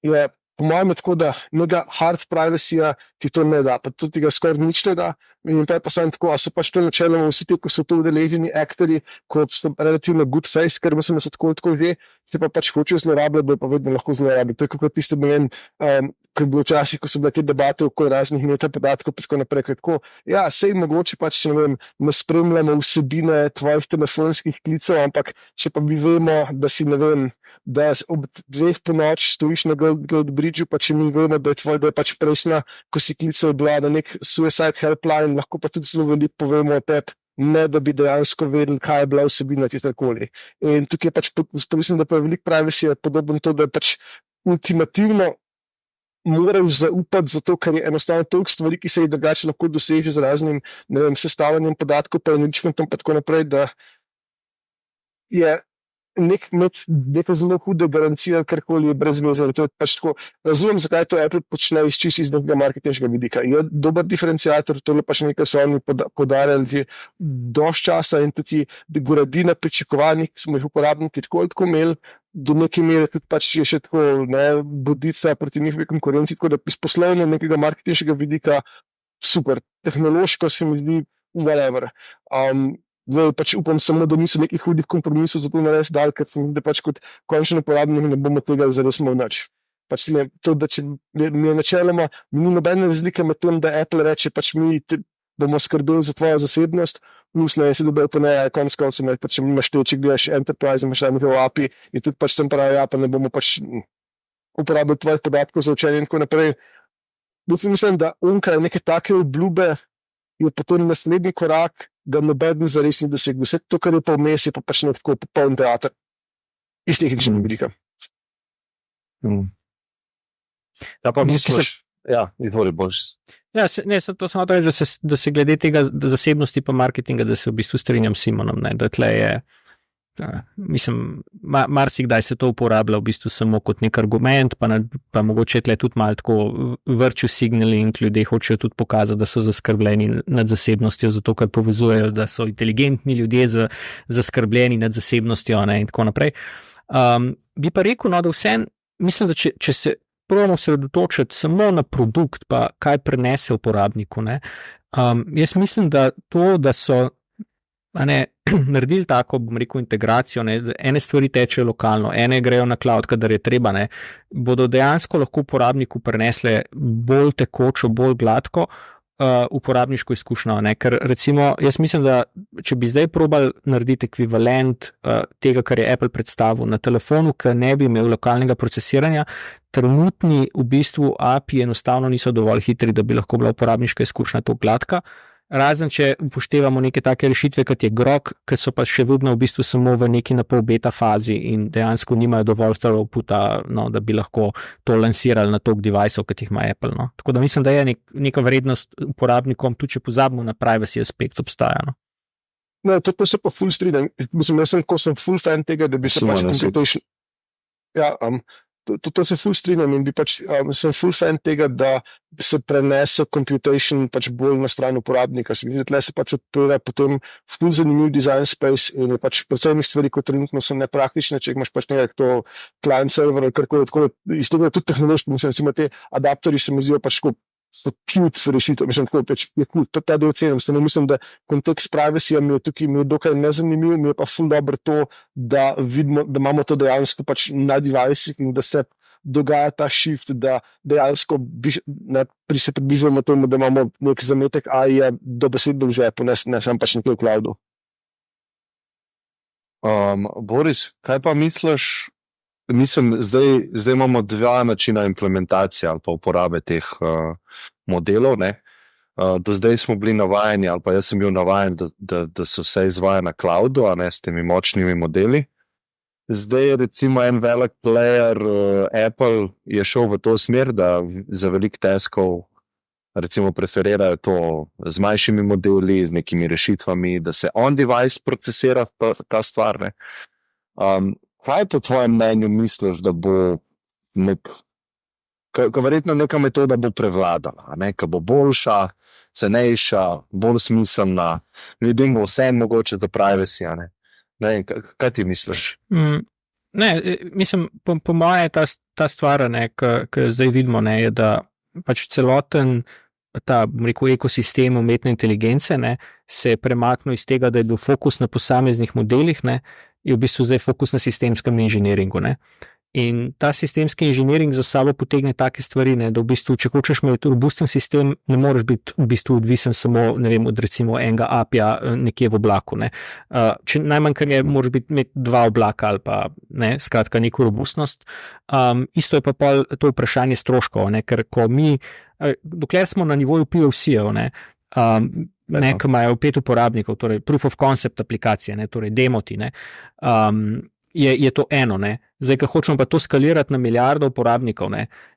je po mojem tako, da nekega hard privacy-ja ti to ne da, pa tudi ga skoraj nič ne da. In pa je pa samo tako, a so pač to načeloma vsi ti, ko so to udeleženi aktorji, ko so relativno good face, ker mislim, da se tako že, če pa pač hočejo zlorabljati, bo pa vedno lahko zlorabljati. To je kot tiste, ko je bilo včasih, ko so bile te debate okoli raznih metapodatkov, pa tako naprej. Tako, ja, sej mogoče pač, če ne spremljamo vsebine tvojih telefonskih klicev, ampak če pa mi vemo, da si da ob 2 po noč stojiš na Gold Bridgeu, pa če mi vemo, da je pač prejšnja, ko si klical, bila na nek suicide helpline, lahko pa tudi zelo veliko povemo o tebi, ne da bi dejansko vedeli, kaj je bila vsebina tistakoli. In tukaj je pač, mislim, da pa je veliko privacy podobno to, da je pač ultimativno moraš zaupati zato, ker je enostavno toliko stvari, ki se jih drugače lahko doseže z raznim, ne vem, sestavljanjem podatkov, pa enrichmentom, pa tako naprej, da je neka zelo huda garancija, karkoli je brez veze. To je pač tako. Razumem, zakaj to Apple počne iz nekega marketinškega vidika. Je dober diferenciator, to je pač nekaj, so oni podarjali že dosti časa in tudi gradina pričakovanj, ki smo jih uporabniki tako imeli, do neke mere tudi pač je še tako bodica proti njihovi konkurenci, tako da iz poslovnega nekega marketinškega vidika super. Tehnološko se mi zdi whatever. Zdaj pač upam samo, da niso nekih hudih kompromisov za to narediti dal, ker da pač kot končni uporabnik ne bomo tega zares imel nič. Pač to, da če mi je načeloma, ni nobene razlike med tem, da Apple reče, pač mi bomo skrbeli za tvojo zasebnost, plus ne, se dobil pa ne, konec koncev, pač če imaš te, če gledaš Enterprise, imaš tam njihov API, in tudi pač tam pravi, ja, pa ne bomo pač uporabili tvojih podatkov za učenje in tako naprej. Mislim, da onkraj neke take obljube je potem naslednji korak, da noben zares ni dosegel. Vse to, kar je pa vmes, je pa pač nek tako popoln teater iz tehničnega vidika. Ja, pa misliš, ja, izvoli boljš. Ja, to samo to reči, da se glede tega zasebnosti pa marketinga, da se v bistvu strinjam s Simonom, ne, da tle je, mislim, marsikdaj se to uporablja v bistvu samo kot nek argument, pa mogoče tle tudi malo tako virtue signaling, ljudje hočejo tudi pokazati, da so zaskrbljeni nad zasebnostjo, zato ker povezujejo, da so inteligentni ljudje zaskrbljeni nad zasebnostjo, ne, in tako naprej. Bi pa rekel, no, da vsem, mislim, da če se probamo sredotočiti samo na produkt, pa kaj prenese uporabniku, ne, jaz mislim, da to, da so naredili tako, bom rekel, integracijo, ne, ene stvari tečejo lokalno, ene grejo na cloud, kadar je treba, ne, bodo dejansko lahko uporabniku prenesle bolj tekočo, bolj gladko uporabniško izkušnjo, ne, ker recimo, jaz mislim, da če bi zdaj probali narediti ekvivalent tega, kar je Apple predstavil na telefonu, ki ne bi imel lokalnega procesiranja, trenutni v bistvu API enostavno niso dovolj hitri, da bi lahko bila uporabniška izkušnja to gladka. Razen, če upoštevamo neke take rešitve, kot je Grok, ki so pa še vedno v bistvu samo v neki napol beta fazi in dejansko nimajo dovolj throughputa, no, da bi lahko to lansirali na toliko deviceov, kot jih ima Apple. No. Tako da mislim, da je neka vrednost uporabnikom, tudi če pozabimo na privacy aspekt, obstaja. No. No, to se pa full strinjam. Mislim, jaz sem full fan tega, da bi se pač computation... Ja, to se ful strinjam in bi pač, sem ful fan tega, da se prenese computation pač bolj na stran uporabnika. Se mi zdi, da tle se pač odpre potem ful zanimiv design space in je pač predvsem stvari, kot trenutno so nepraktične, če imaš pač nekaj to client server ali karkoli, tako iz tega tudi tehnološko, mislim, recimo te adapterji se mi zdijo pač so cute rešitev, mislim, tako je cool, ta del cenim, mislim, da kontekst privacy mi je tukaj dokaj nezanimiv, mi je pa ful dobro to, da vidimo, da imamo to dejansko pač na device in da se dogaja ta shift, da dejansko se približujemo tomu, da imamo nek zametek AI dobesedno v žepu, ne samo pač nekaj v cloudu. Boris, kaj pa misliš? Mislim, zdaj imamo dva načina implementacije ali pa uporabe teh modelov. Ne? Do zdaj smo bili navajeni, ali pa jaz sem bil navajen, da se vse izvaja na cloudu, a ne s temi močnimi modeli. Zdaj je recimo en velik player, Apple, je šel v to smer, da za velik taskov recimo preferirajo to z manjšimi modeli, z nekimi rešitvami, da se on-device procesira ta stvar. Ne? Kaj po tvojem mnenju misliš, da bo verjetno neka metoda bo prevladala, ki bo boljša, cenejša, bolj smiselna, ljudem bo vse mogoče za privacy, kaj ti misliš? Ne, mislim, po moje ta stvar, ki zdaj vidimo, je, da pač celoten ta, rekel, ekosistem umetne inteligence se je premaknil iz tega, da je bil fokus na posameznih modelih, je v bistvu zdaj fokus na sistemskem inženiringu. In ta sistemski inženiring za sabo potegne take stvari, da v bistvu, če hočeš imeti robusten sistem, ne moreš biti v bistvu odvisen samo, ne vem, od recimo enega API-ja nekje v oblaku. Če najmanj, kar je, moraš imeti dva oblaka ali pa skratka neko robustnost. Isto je pa pol to vprašanje stroškov, ker ko mi, dokler smo na nivoju POC-ev, ki imajo 5 uporabnikov, torej proof of concept aplikacije, torej demoti, je to eno. Zdaj, ko hočemo pa to skalirati na milijardo uporabnikov,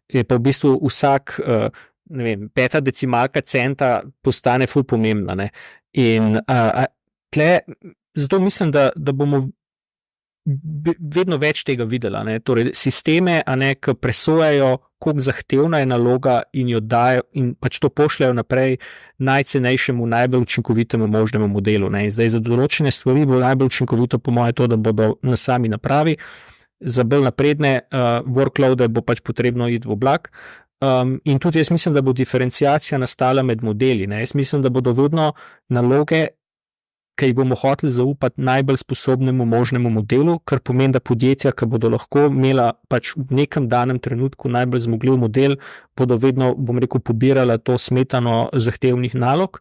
je pa v bistvu vsak, 5 decimalka centa postane ful pomembna. In zato mislim, da bomo vedno več tega videli. Torej, sisteme, ki presojajo, koliko zahtevna je naloga in jo dajo in pač to pošljajo naprej najcenejšemu, najbolj učinkovitemu možnemu modelu. In zdaj za določene stvari bo najbolj učinkovito po moje to, da bodo na sami napravi. Za bolj napredne workloade bo pač potrebno iti v oblak. In tudi jaz mislim, da bo diferenciacija nastala med modeli. Jaz mislim, da bodo vedno naloge, ki jih bomo hoteli zaupati najbolj sposobnemu možnemu modelu, kar pomeni, da podjetja, ki bodo lahko imela pač v nekem danem trenutku najbolj zmogljiv model, bodo vedno, bom rekel, pobirala to smetano zahtevnih nalog.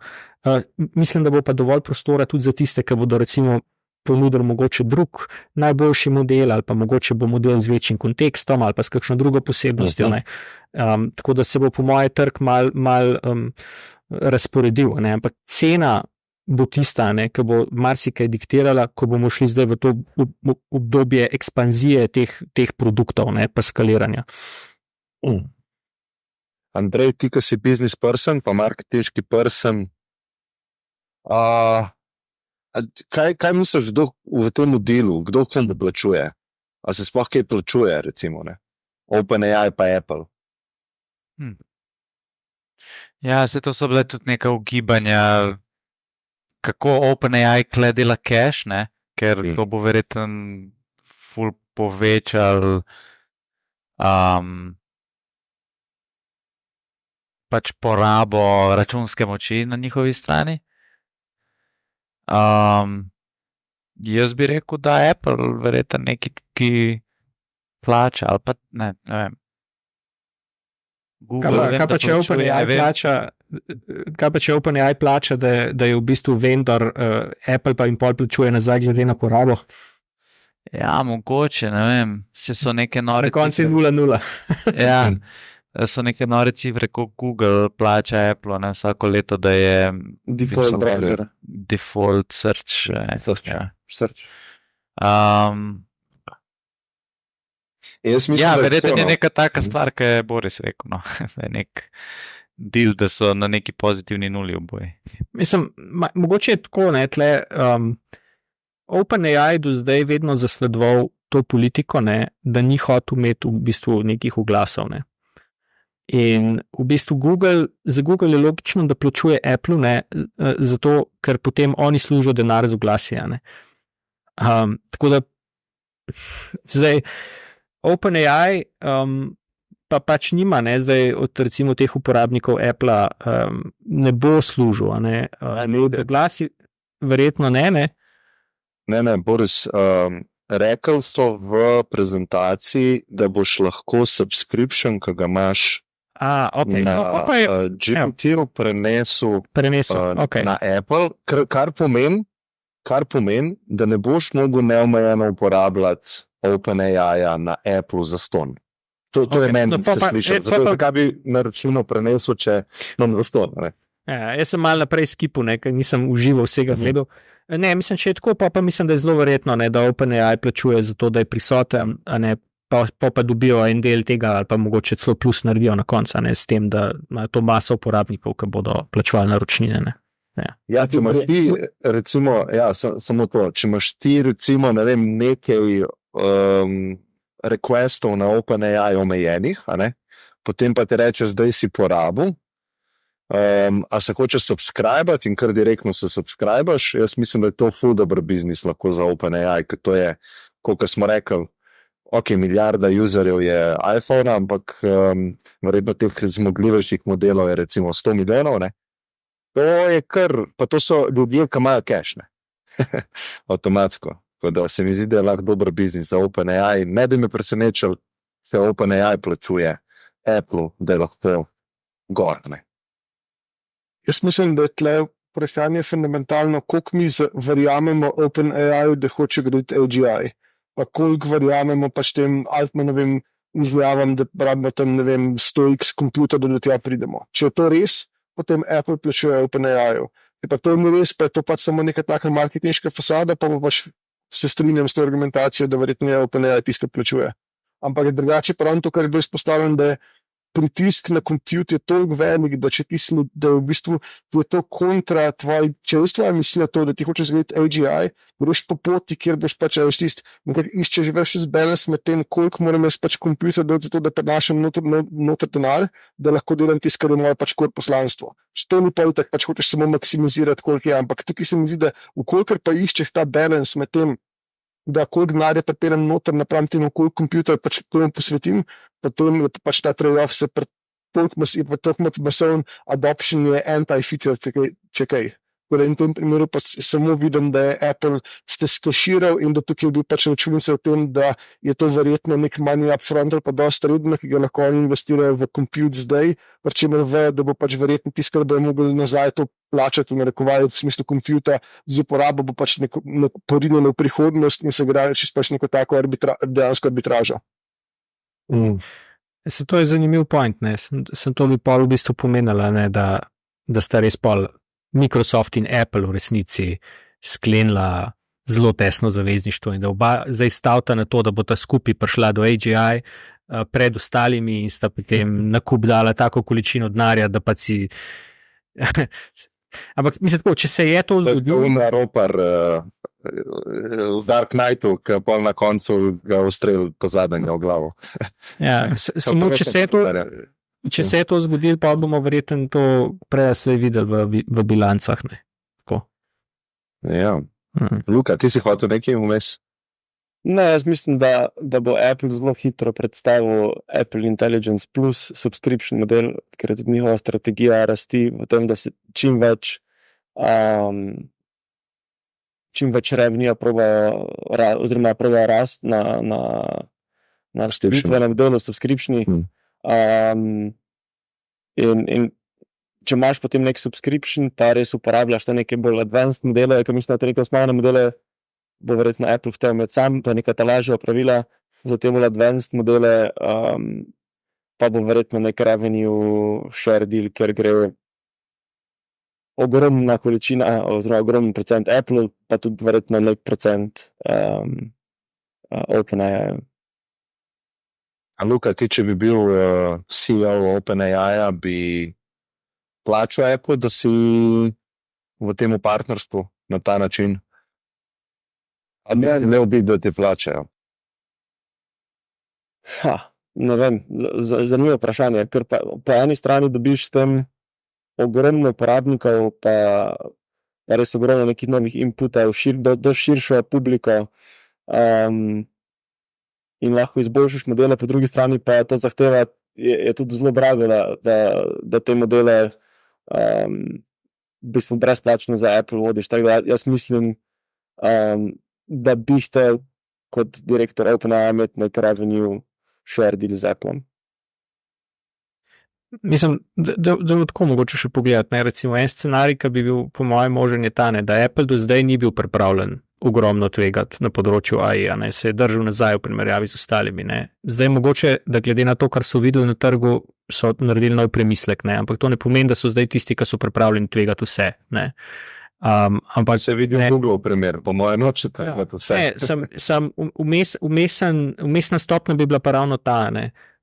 Mislim, da bo pa dovolj prostora tudi za tiste, ki bodo recimo ponudili mogoče drug najboljši model ali pa mogoče bo model z večjim kontekstom ali pa s kakšno drugo posebnostjo. Tako da se bo po moje trg mal razporedil. Ampak cena bo tista, ki bo marsikaj diktirala, ko bomo šli zdaj v to obdobje ekspanzije teh produktov, pa skaliranja. Andrej, ti, ki si business person, pa marketinški person, kaj misliš, kdo v tem delu, kdo kam plačuje? A se sploh kaj plačuje, recimo, OpenAI pa Apple? Ja, se to so bile tudi neka ugibanja, kako OpenAI dela cache, ker to bo verjetno ful povečal pač porabo računske moči na njihovi strani. Jaz bi rekel, da Apple verjetno neki, ki plača, ali pa ne vem. Kaj pa če OpenAI plača, da je v bistvu vendor, Apple pa jim pol plačuje nazaj glede na porabo? Ja, mogoče, ne vem. Se so neke nore... Na konci 0,0. Ja, so neke nore cifre, ko Google plača Apple, vsako leto, da je default browser. Default search. Search. Verjetno je neka taka stvar, ki je Boris rekel, da je nek deal, da so na neki pozitivni nuli oboji. Mislim, mogoče je tako, tle OpenAI do zdaj vedno zasledoval to politiko, ne, da ni hotel imeti v bistvu nekih oglasov. Ne. In v bistvu za Google je logično, da plačuje Apple, ne, zato, ker potem oni služijo denar z oglasi. Tako da zdaj OpenAI pa pač nima, ne, zdaj od recimo teh uporabnikov Apple ne bo služil. Ne. Oglasi verjetno ne. Ne, Boris, rekel so v prezentaciji, da boš lahko subscription, ki ga imaš Okay. na GPT-ju prenesel okay. na Apple, kar pomeni, da ne boš mogel neomejeno uporabljati OpenAI-ja na Apple za ston. To je meni se slišal. Zato kaj bi na računu prenesel, če imam za ston. Jaz sem malo naprej skipil, ker nisem užival vsega gledal. Ne, mislim, če je tako, pa mislim, da je zelo verjetno, ne, da OpenAI plačuje za to, da je prisoten, pa dobijo en del tega, ali pa mogoče celo plus naredijo na koncu, ne, s tem, da imajo to maso uporabnikov, ki bodo plačevali naročnine. Ne. Ja, če imaš ti, recimo, samo to, če imaš ti, recimo, ne vem, nekaj requestov na OpenAI omejenih, potem pa ti reče, zdaj si porabil, a se hočeš subscribati in kar direktno se subscribaš, jaz mislim, da je to ful dober biznis lahko za OpenAI, ker to je, koliko smo rekli, milijarda userjev je iPhone, ampak verjetno teh zmogljivejših modelov je recimo 100 milijonov, ne? To je kar, pa to so ljudje, ki imajo cash, ne? Avtomatsko. Tako da se mi zdi, da je lahko dober biznis za OpenAI. Ne bi me presenečal, če OpenAI plačuje Apple, da je lahko gor, ne? Jaz mislim, da je tle vprašanje fundamentalno, koliko mi verjamemo OpenAI-ju, da hoče graditi AGI. Pa koliko verjamemo pač tem Altmanovim izjavam, da rabimo tam, 100x kompjuter, da do tja pridemo. Če je to res, potem Apple plačuje OpenAI-ju. Pa to ni res, pa je to pač samo neka taka marketinška fasada, pa pač se strinjam s to argumentacijo, da verjetno je OpenAI tisto, ki plačuje. Ampak je drugače prav to, kar je bilo izpostavljeno, da je pritisk na kompjuter toliko velik, da če da je v bistvu to kontra če je tvoja misija to, da ti hočeš zgledati AGI, greš po poti, kjer boš pač iščeš več balans med tem, koliko moram jaz pač kompjuter delati za to, da prenašam noter denar, da lahko delam tisto, kar je moje pač kor poslanstvo. To ni pa tako, pač hočeš samo maksimizirati, koliko je, ampak tukaj se mi zdi, da vkolikor pa iščeš ta balans med tem, da koliko denarja prepeljem noter napram temu, koliko kompjuter pač temu posvetim, potem je pač ta trade-off se toliko masoven adoption je anti-feature, če kaj. In v tem primeru pa samo vidim, da je Apple ste skaširal in da tukaj je bil pač računice o tem, da je to verjetno nek money upfront ali pa dosta redno, ki ga lahko oni investirajo v compute zdaj, pri čemer ve, da bo pač verjetno tisto, da bo mogli nazaj to plačati v narekovaju v smislu kompjuta, z uporabo bo pač porinjeno v prihodnost in se gre čez pač neko tako dejansko arbitražo. To je zanimiv point, ne. Sem to bi pol v bistvu pomenila, ne, da sta res pol Microsoft in Apple v resnici sklenila zelo tesno zavezništvo in da oba zdaj stavta na to, da bo ta skupaj prišla do AGI pred ostalimi in sta potem nakup dala tako količino denarja, da pa si ampak mislim tako, če se je to zgodilo... To je ropar v Dark Knightu, ki pa na koncu ga ustrelil po zadnjo v glavo. Ja, samo če se je to... Če se je to zgodilo, pa bomo verjetno to prej sve videli v bilancah. Ne? Ja. Luka, ti si hotel nekaj vmes? Ne, jaz mislim, da bo Apple zelo hitro predstavil Apple Intelligence Plus subscription model, ker je tudi njihova strategija rasti v tem, da se čim več revenue oziroma proba rast na storitvenem delu subscriptioni. In če imaš potem nek subscription, pa res uporabljaš te neke bolj advanced modele, ker mislim, da te neke osnovne modele bo verjetno Apple hotel imeti sam, pa neka ta lažja opravila za te bolj advanced modele, pa bo verjetno nek revenue share deal, ker gre ogromna količina, oziroma ogromen procent Apple, pa tudi verjetno nek procent OpenAI. A Luka, ti, če bi bil CEO OpenAI-ja, bi plačal Apple, da si v tem partnerstvu na ta način? A ne bi, da ti plačajo? Ne vem, zanimivo vprašanje, ker po eni strani dobiš s tem ogromno uporabnikov, pa res ogromno nekih novih inputov, do širšo publiko, in lahko izboljšaš modele, po drugi strani pa to zahteva, je tudi zelo drago, da te modele v bistvu brezplačno za Apple vodiš. Tako da jaz mislim, da bi te kot direktor OpenAI imeti nek revenue share deal z Applom. Mislim, da tako mogoče še pogledati. Recimo en scenarij, ki bi bil po mojem možen je ta, da Apple do zdaj ni bil pripravljen ogromno tvegati na področju AI, se je držal nazaj v primerjavi z ostalimi. Zdaj mogoče, da glede na to, kar so videli na trgu, so naredili nov premislek, ampak to ne pomeni, da so zdaj tisti, ki so pripravljeni tvegati vse. Ampak se vidi Google primer, po mojem noče tvegati vse. Umestna stopnja bi bila pa ravno ta,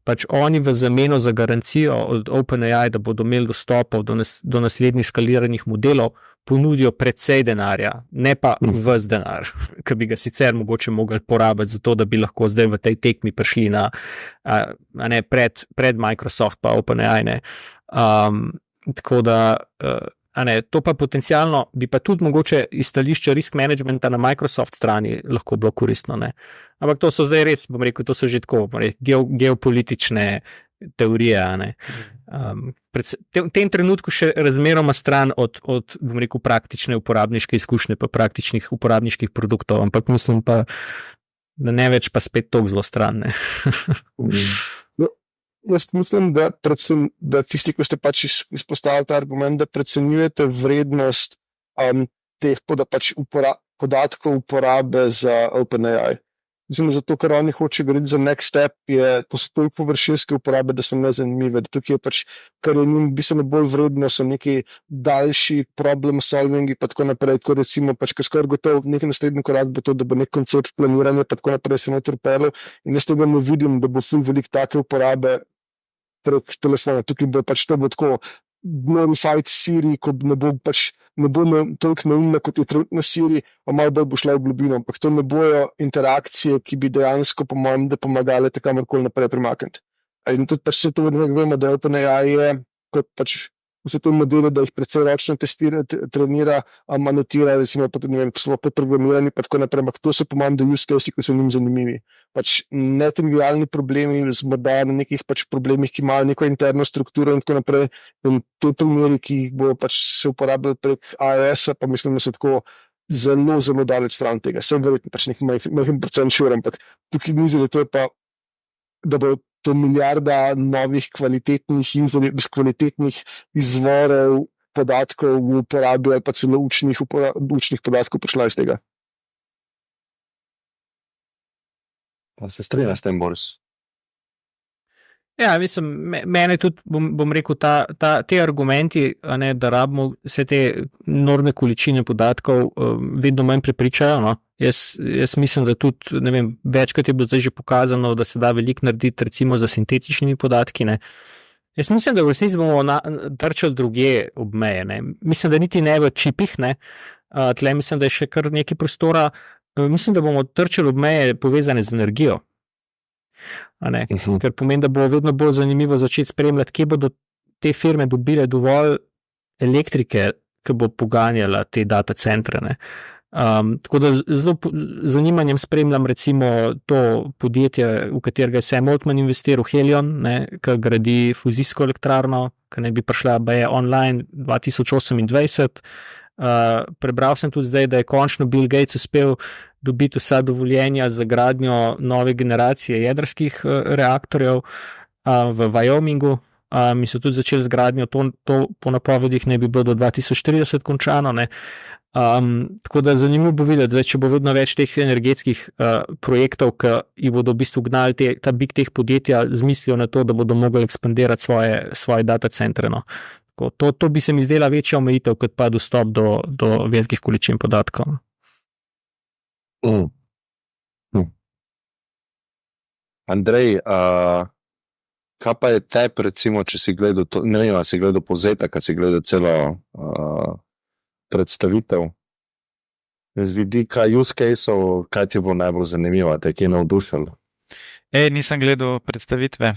pač oni v zameno za garancijo od OpenAI, da bodo imeli dostopov do naslednjih skaliranih modelov, ponudijo precej denarja, ne pa ves denar, ki bi ga sicer mogoče mogli porabiti za to, da bi lahko zdaj v tej tekmi prišli pred Microsoft pa OpenAI. Tako da to pa potencialno bi pa tudi mogoče iz stališča risk managementa na Microsoft strani lahko bilo koristno. Ampak to so zdaj res, bom rekel, to so že tako geopolitične teorije. V tem trenutku še razmeroma stran od bom rekel, praktične uporabniške izkušnje pa praktičnih uporabniških produktov, ampak mislim pa, da ne več pa spet toliko zelo stran. Jaz mislim, da tisti, ki ste pač izpostavili ta argument, da precenjujete vrednost teh podatkov uporabe za OpenAI. Mislim, zato, ker oni hoče govoriti za next step, to so toliko površinske uporabe, da so nezanimive. Tukaj je pač, kar je njim bistveno bolj vredno, so neki daljši problem solvingi pa tako naprej, ko recimo pač, ker skoraj gotovo neki naslednji korak bo to, da bo nek koncept planiranja pa tako naprej se noter pelil in jaz tega ne vidim, da bo ful veliko take uporabe prek telefona. Tukaj bo pač to bo tako glorified Siri, ko ne bo toliko neumna, kot je trenutna Siri, a malo bolj bo šla v globino, ampak to ne bojo interakcije, ki bi dejansko po mojem, da pomagale te kamorkoli naprej premakniti. In tudi pač se to vemo, da OpenAI je, kot pač vse to modele, da jih precej ročno testira, trenira, anotira, recimo pa tudi, ne vem, so preprogramirani, pa tako naprej, ampak to so po mojem, da use case, ki so njim zanimivi. Pač netrivialni problemi z morda na nekih pač problemih, ki imajo neko interno strukturo in tako naprej, in te primeri, ki jih bo pač se uporabljali prek iOS-a, pa mislim, da so tako zelo, zelo daleč stran tega. Sem verjetno pač nekaj majhen procent sure, ampak tukaj nizali, to je pa, da bo to milijarda novih kvalitetnih izvorov podatkov v uporabi ali pa celo učnih podatkov prišla iz tega. Pa se strinja s tem, Boris? Ja, mislim, mene tudi, bom rekel, te argumenti, da rabimo vse te enormne količine podatkov, vedno manj prepričajo. No? Jaz mislim, da tudi, ne vem, večkrat je bilo zdaj že pokazano, da se da veliko narediti recimo za sintetičnimi podatki. Jaz mislim, da v resnici bomo trčali drugje ob meje. Mislim, da niti ne v čipih. Tle mislim, da je še kar nekaj prostora. Mislim, da bomo trčali ob meje povezane z energijo. Ker pomeni, da bo vedno bolj zanimivo začeti spremljati, kje bodo te firme dobile dovolj elektrike, ki bo poganjala te data centre. Tako da zelo zanimanjem spremljam recimo to podjetje, v katerega je Sam Altman investiral, Helion, ki gradi fuzijsko elektrarno, ki ne bi prišla online 2028. Prebral sem tudi zdaj, da je končno Bill Gates uspel dobiti vsa dovoljenja za gradnjo nove generacije jedrskih reaktorjev v Wyomingu. Mi so tudi začeli z gradnjo, to po napovedih ne bi bilo do 2030 končano. Tako da zanimivo bo videti, zdaj, če bo vedno več teh energetskih projektov, ki jih bodo v bistvu gnali ta big teh podjetja z mislijo na to, da bodo mogli ekspandirati svoje data centre. To bi se mi zdela večja omejitev, kot pa dostop do velikih količin podatkov. Andrej, kaj pa je tep, recimo, če si gledal, ne vem, si gledal povzetek, si gledal celo predstavitev, z vidika use caseov, kaj ti bo najbolj zanimivo, te je navdušilo? Nisem gledal predstavitve,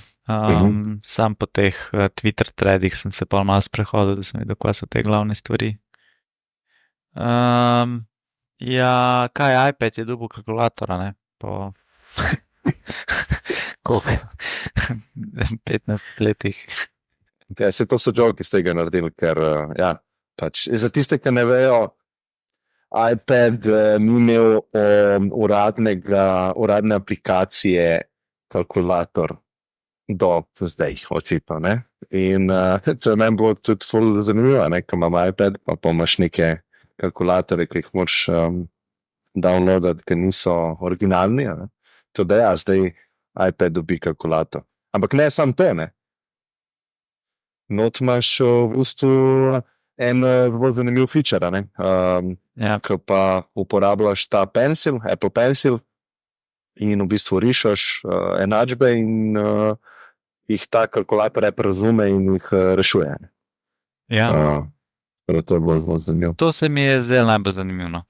sam po teh Twitter threadih sem se pa malo sprehodil, da sem videl, kaj so te glavne stvari. Ja, kaj iPad je dobil kalkulatora, ne? Po koliko? 15 letih. Ja, se to so joke, ki ste ga naredili, ker ja, pač za tiste, ki ne vejo, iPad ni imel uradne aplikacije kalkulator do zdaj, očitno, ne? In to je meni bilo tudi ful zanimivo, ne? Ko imam iPad, pa imaš neke kalkulatorje, ki jih moraš downloadati, ki niso originalni, ne? To da ja, zdaj iPad dobi kalkulator. Ampak ne samo to, ne? Not imaš v bistvu en bolj zanimiv feature, ne? Ja. Ko pa uporabljaš ta pencil, Apple Pencil, in v bistvu rišeš enačbe in jih ta kalkulator razume in jih rešuje. Ja. To je bolj zanimivo. To se mi je zdaj najbolj zanimivo.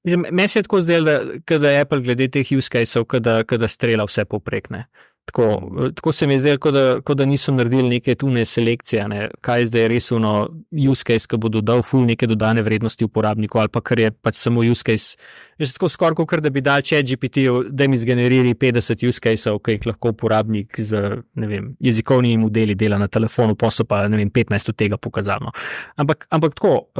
Meni se je tako zdelo, da je Apple glede teh use caseov, da strela vse povprek, ne. Tako se mi je zdelo, kot da niso naredili neke tune selekcije, ne, kaj je zdaj res use case, ki bo dodal ful neke dodane vrednosti uporabniku, ali pa kar je pač samo use case. Je tako skoraj, kot da bi dal ChatGPT-ju, da mi zgeneriri 50 use caseov, ki jih lahko uporabnik z, ne vem, jezikovnimi modeli dela na telefonu, pa so pa, ne vem, 15 od tega pokazano. Ampak tako,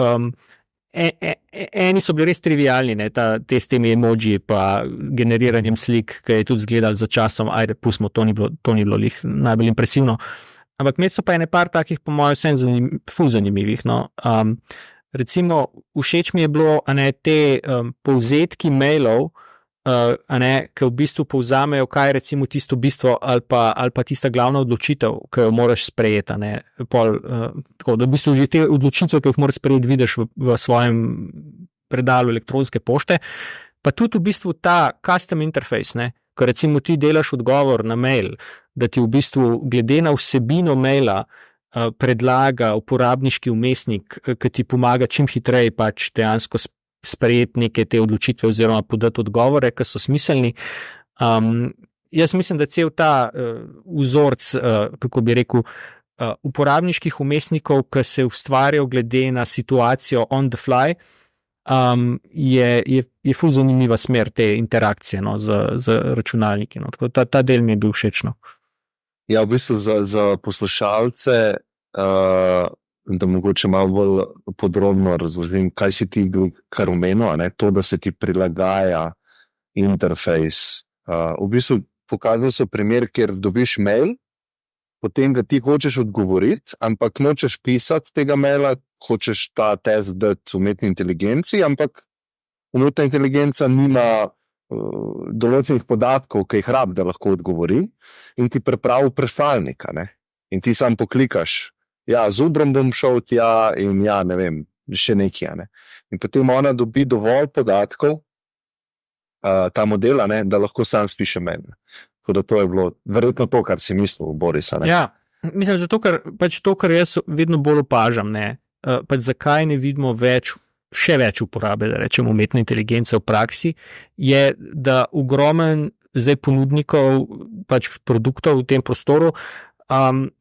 eni so bili res trivialni, ne, te s temi emoji pa generiranjem slik, ki je tudi zgledali za časom, ajde, pustimo, to ni bilo lih najbolj impresivno. Ampak med so pa ene par takih, po mojem, vsem ful zanimivih, no. Recimo, všeč mi je bilo, te povzetki mailov, ki v bistvu povzamejo, kaj je recimo tisto bistvo ali pa tista glavna odločitev, ki jo moraš sprejeti. Tako da v bistvu že te odločitve, ki jih moraš sprejeti, vidiš v svojem predalu elektronske pošte, pa tudi v bistvu ta custom interface, ne, ko recimo ti delaš odgovor na mail, da ti v bistvu glede na vsebino maila predlaga uporabniški vmesnik, ki ti pomaga čim hitreje pač dejansko sprejeti neke te odločitve oziroma podati odgovore, ki so smiselni. Jaz mislim, da cel ta vzorc, kako bi rekel, uporabniških vmesnikov, ki se ustvarjajo glede na situacijo on the fly, je ful zanimiva smer te interakcije, no, z računalniki. No. Tako ta del mi je bil všeč. No. Ja, v bistvu za poslušalce, da mogoče malo bolj podrobno razložim, kaj si ti kar omenil, to, da se ti prilagaja interfejs. V bistvu pokazal so primer, kjer dobiš mail, potem ga ti hočeš odgovoriti, ampak nočeš pisati tega maila, hočeš ta test dati umetni inteligenci, ampak umetna inteligenca nima določenih podatkov, ki jih rab, da lahko odgovori, in ti pripravi vprašalnika, ne? In ti sam poklikaš, ja, z Ubrom bom šel tja in ja, ne vem, še nekaj, ne. In potem ona dobi dovolj podatkov, ta modela, ne, da lahko sam spiše mail. Tako da to je bilo verjetno to, kar si mislil, Boris, ne. Ja, mislim, zato, kar jaz vedno bolj opažam, ne, pač zakaj ne vidimo še več uporabe, da rečemo, umetne inteligence v praksi, je, da ogromen zdaj ponudnikov pač produktov v tem prostoru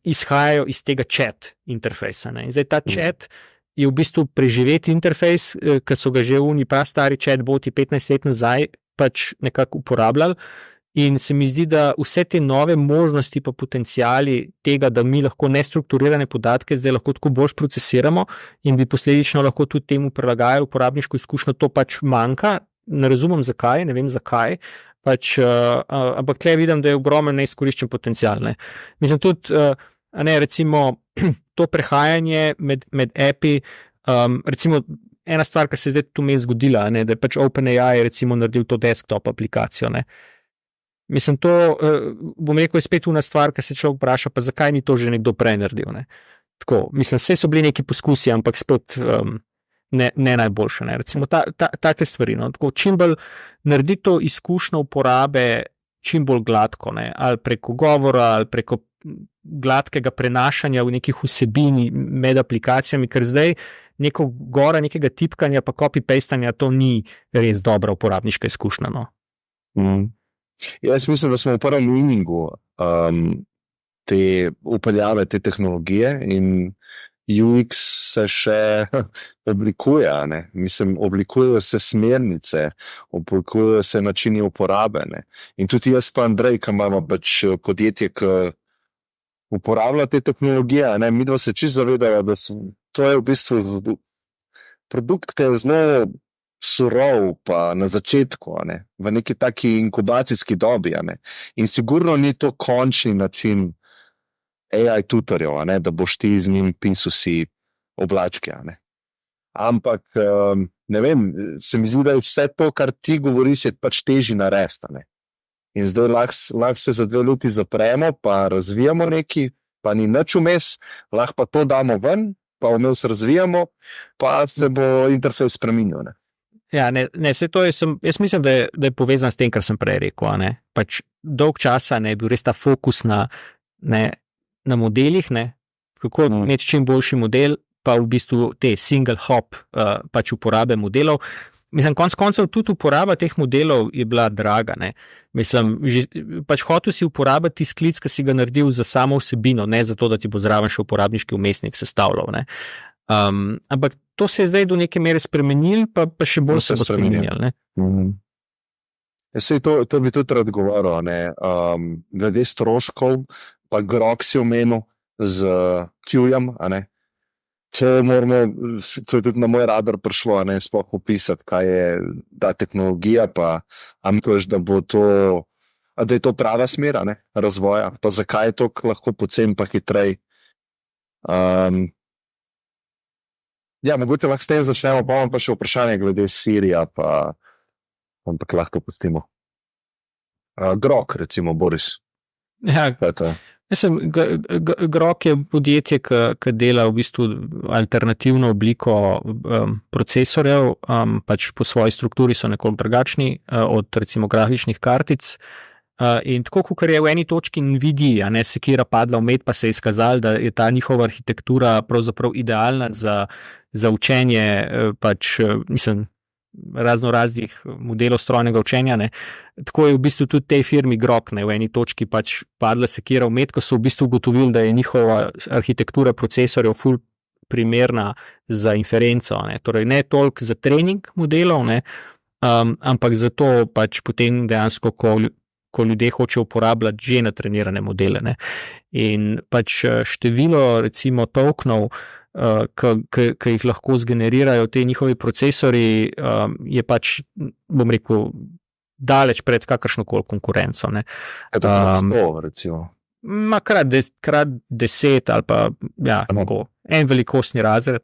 izhajajo iz tega chat interfejsa. Ne? In zdaj ta chat je v bistvu preživeti interfejs, ki so ga že prastari chatboti 15 let nazaj pač nekako uporabljali. In se mi zdi, da vse te nove možnosti pa potenciali tega, da mi lahko nestrukturirane podatke zdaj lahko tako bolj procesiramo in bi posledično lahko tudi temu prilagajali uporabniško izkušnjo, to pač manjka. Ne razumem zakaj, ne vem zakaj. Pač, ampak tle vidim, da je ogromen neizkoriščen potencial. Ne. Mislim tudi, recimo, to prehajanje med appi, recimo ena stvar, ki se je zdaj tu meni zgodila, ne, da je pač OpenAI recimo naredil to desktop aplikacijo. Ne. Mislim, to, bom rekel, je spet una stvar, ki se človek vpraša, pa zakaj ni to že nekdo prej naredil. Ne. Tako, mislim, vse so bili neki poskusi, ampak spet ne najboljše. Ne. Recimo, take stvari. No. Tako, čim bolj naredi to izkušnjo uporabe čim bolj gladko, ne. Ali preko govora, ali preko gladkega prenašanja v nekih vsebini med aplikacijami, ker zdaj neko gora nekega tipkanja pa copy-pastanja, to ni res dobra uporabniška izkušnja. No. Jaz mislim, da smo v prvem inningu te upeljave te tehnologije in UX se še oblikuje, ne? Mislim, oblikujejo se smernice, oblikujejo se načini uporabe, ne? In tudi jaz pa Andrej, ki imamo pač podjetje, ki uporablja te tehnologije, ne? Mi dva se čisto zavedajo, da to je v bistvu produkt, ki je zelo surov, pa na začetku, ne? V neki taki inkubacijski dobi, ne? In sigurno ni to končni način AI tutorjev, da boš ti z njim pisal si oblačke. Ampak, ne vem, se mi zdi, da je vse to, kar ti govoriš, je pač težje narediti. In zdaj lahko se za 2 leti zapremo, pa razvijamo neki, pa ni nič vmes, lahko pa to damo ven, pa vmes razvijamo, pa se bo interfejs spremenil. Ja, vse to jaz mislim, da je povezan s tem, kar sem prej rekel. Pač dolg časa je bil res ta fokus na modelih, kako imeti čim boljši model, pa v bistvu te single hop pač uporabe modelov. Mislim, konec koncev tudi uporaba teh modelov je bila draga. Mislim, pač hotel si uporabiti sklic, ki si ga naredil za samo vsebino, ne za to, da ti bo zraven še uporabniški vmesnik sestavljal. Ampak to se je zdaj do neke mere spremenil, pa še bolj se bo spremenil. Sej to bi tudi rad govoril, glede stroškov, pa Grok si omenil z Q-jem, če moramo, to je tudi na moj radar prišlo, sploh opisati, kaj je ta tehnologija, pa ampak, da je to prava smer, razvoja, pa zakaj je to lahko pocen pa hitrej. Ja, mogoče lahko s tem začnemo, pa imam pa še vprašanje glede Sirija, pa ampak lahko pustimo. Grok, recimo, Boris. Ja, mislim, Grok je podjetje, ki dela v bistvu alternativno obliko procesorjev, pač po svoji strukturi so nekoliko drugačni od recimo grafičnih kartic. In tako, kot je v eni točki Nvidia, sekira padla vmet, pa se je izkazalo, da je ta njihova arhitektura pravzaprav idealna za učenje, pač, mislim, raznih modelov strojnega učenja. Tako je v bistvu tudi tej firmi Grok v eni točki pač padla sekira vmet, ko so v bistvu ugotovili, da je njihova arhitektura procesorjev ful primerna za inferenco. Torej ne toliko za trening modelov, ampak za to pač potem dejansko, ko ljudje hočejo uporabljati že natrenirane modele. In pač število recimo tokenov, ki jih lahko zgenerirajo te njihovi procesori, je pač, bom rekel, daleč pred kakršnokoli konkurenco. Recimo. Krat 10 ali pa en velikostni razred.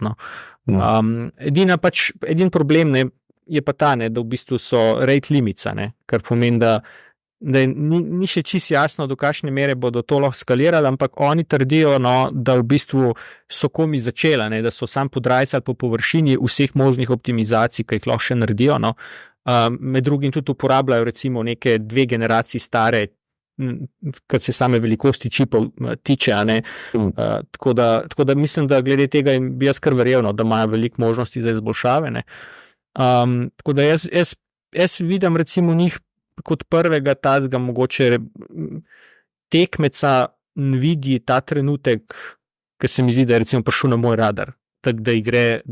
Edin problem je pa ta, da v bistvu so rate limits, kar pomeni, da ni še čisto jasno, do kakšne mere bodo to lahko skalirali, ampak oni trdijo, da v bistvu so komi začeli, da so sam podrajsali po površini vseh možnih optimizacij, ki jih lahko še naredijo. Med drugim tudi uporabljajo recimo neke 2 generaciji stare, kar se same velikosti čipov tiče. Tako da mislim, da glede tega bi jaz kar verjel, da imajo veliko možnosti za izboljšave. Tako da jaz vidim recimo njih kot prvega tazga mogoče tekmeca Nvidii ta trenutek, ki se mi zdi, da je recimo prišel na moj radar, tako da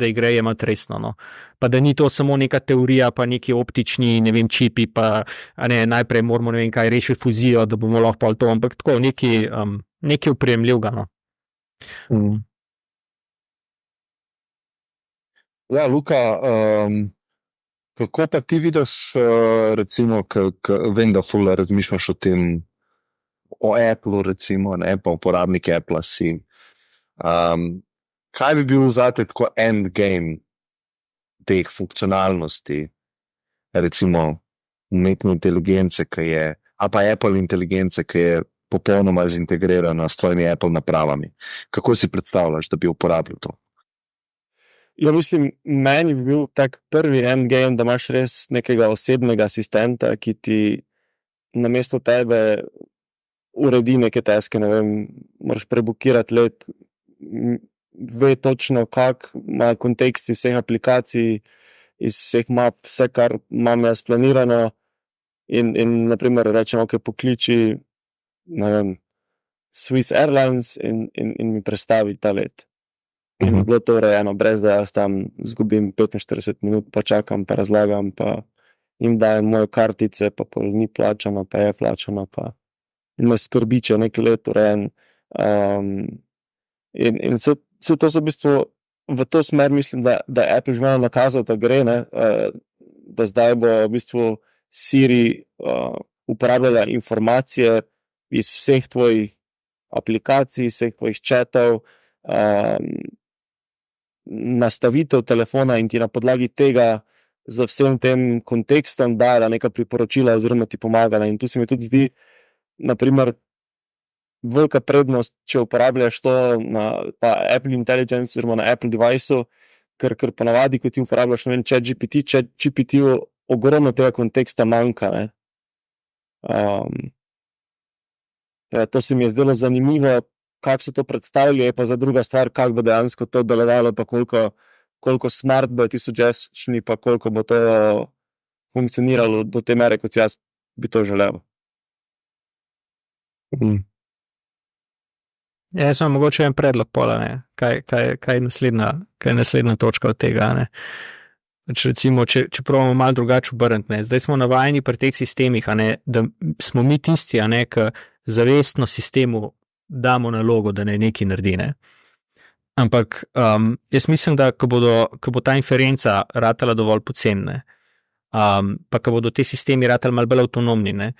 igre jemati resno. Pa da ni to samo neka teorija, pa neki optični, ne vem, čipi, pa najprej moramo ne vem kaj rešiti fuzijo, da bomo lahko to, ampak tako nekaj oprijemljivega. Ja, Luka, kako pa ti vidiš, recimo, vem, da ful razmišljaš o tem, o Applu, recimo, pa uporabniki Appla si. Kaj bi bil zate tako endgame teh funkcionalnosti, recimo umetne inteligence, ali pa Apple inteligence, ki je popolnoma zintegrirana s tvojimi Apple napravami? Kako si predstavljaš, da bi uporabil to? Ja, mislim, meni bi bil tak prvi endgame, da imaš res nekega osebnega asistenta, ki ti namesto tebe uredi neke taske, ne vem, moraš prebukirati let, ve točno, kak ima konteksti vseh aplikacij, iz vseh map, vse, kar imam jaz planirano, in naprimer rečem, ok, pokliči, ne vem, Swiss Airlines in mi prestavi ta let. In bilo to urejeno, brez da jaz tam zgubim 45 minut, pa čakam, pa razlagam, pa jim dajem moje kartice, pa pol ni plačana, pa je plačana, pa in me skrbi, če je nek let urejen. In vse to so v bistvu v to smer, mislim, da je Apple že malo nakazal, da gre, ne, da zdaj bo v bistvu Siri uporabljala informacije iz vseh tvojih aplikacij, vseh tvojih chatov, nastavitev telefona in ti na podlagi tega z vsem tem kontekstom dala neka priporočila oziroma ti pomagala. In tu se mi tudi zdi, naprimer, velika prednost, če uporabljaš to na Apple Intelligence oziroma na Apple device-u, ker ponavadi, ko ti uporabljaš, ne vem, ChatGPT-u ogromno tega konteksta manjka, ne. To se mi je zdelo zanimivo, kako so to predstavili, je pa za druga stvar, kako bo dejansko to delovalo, pa koliko smart bo ti suggestioni, pa koliko bo to funkcioniralo do te mere, kot jaz bi to želel. Jaz imam mogoče en predlog pola, ne? Kaj je naslednja točka od tega, ne? Recimo, če probamo malo drugače obrniti, ne? Zdaj smo navajeni pri teh sistemih, a ne, da smo mi tisti, a ne, ki zavestno sistemu damo nalogo, da ne nekaj naredi, ne. Ampak jaz mislim, da ko bo ta inferenca ratala dovolj poceni, pa ko bodo te sistemi ratali malo bolj avtonomni, ne,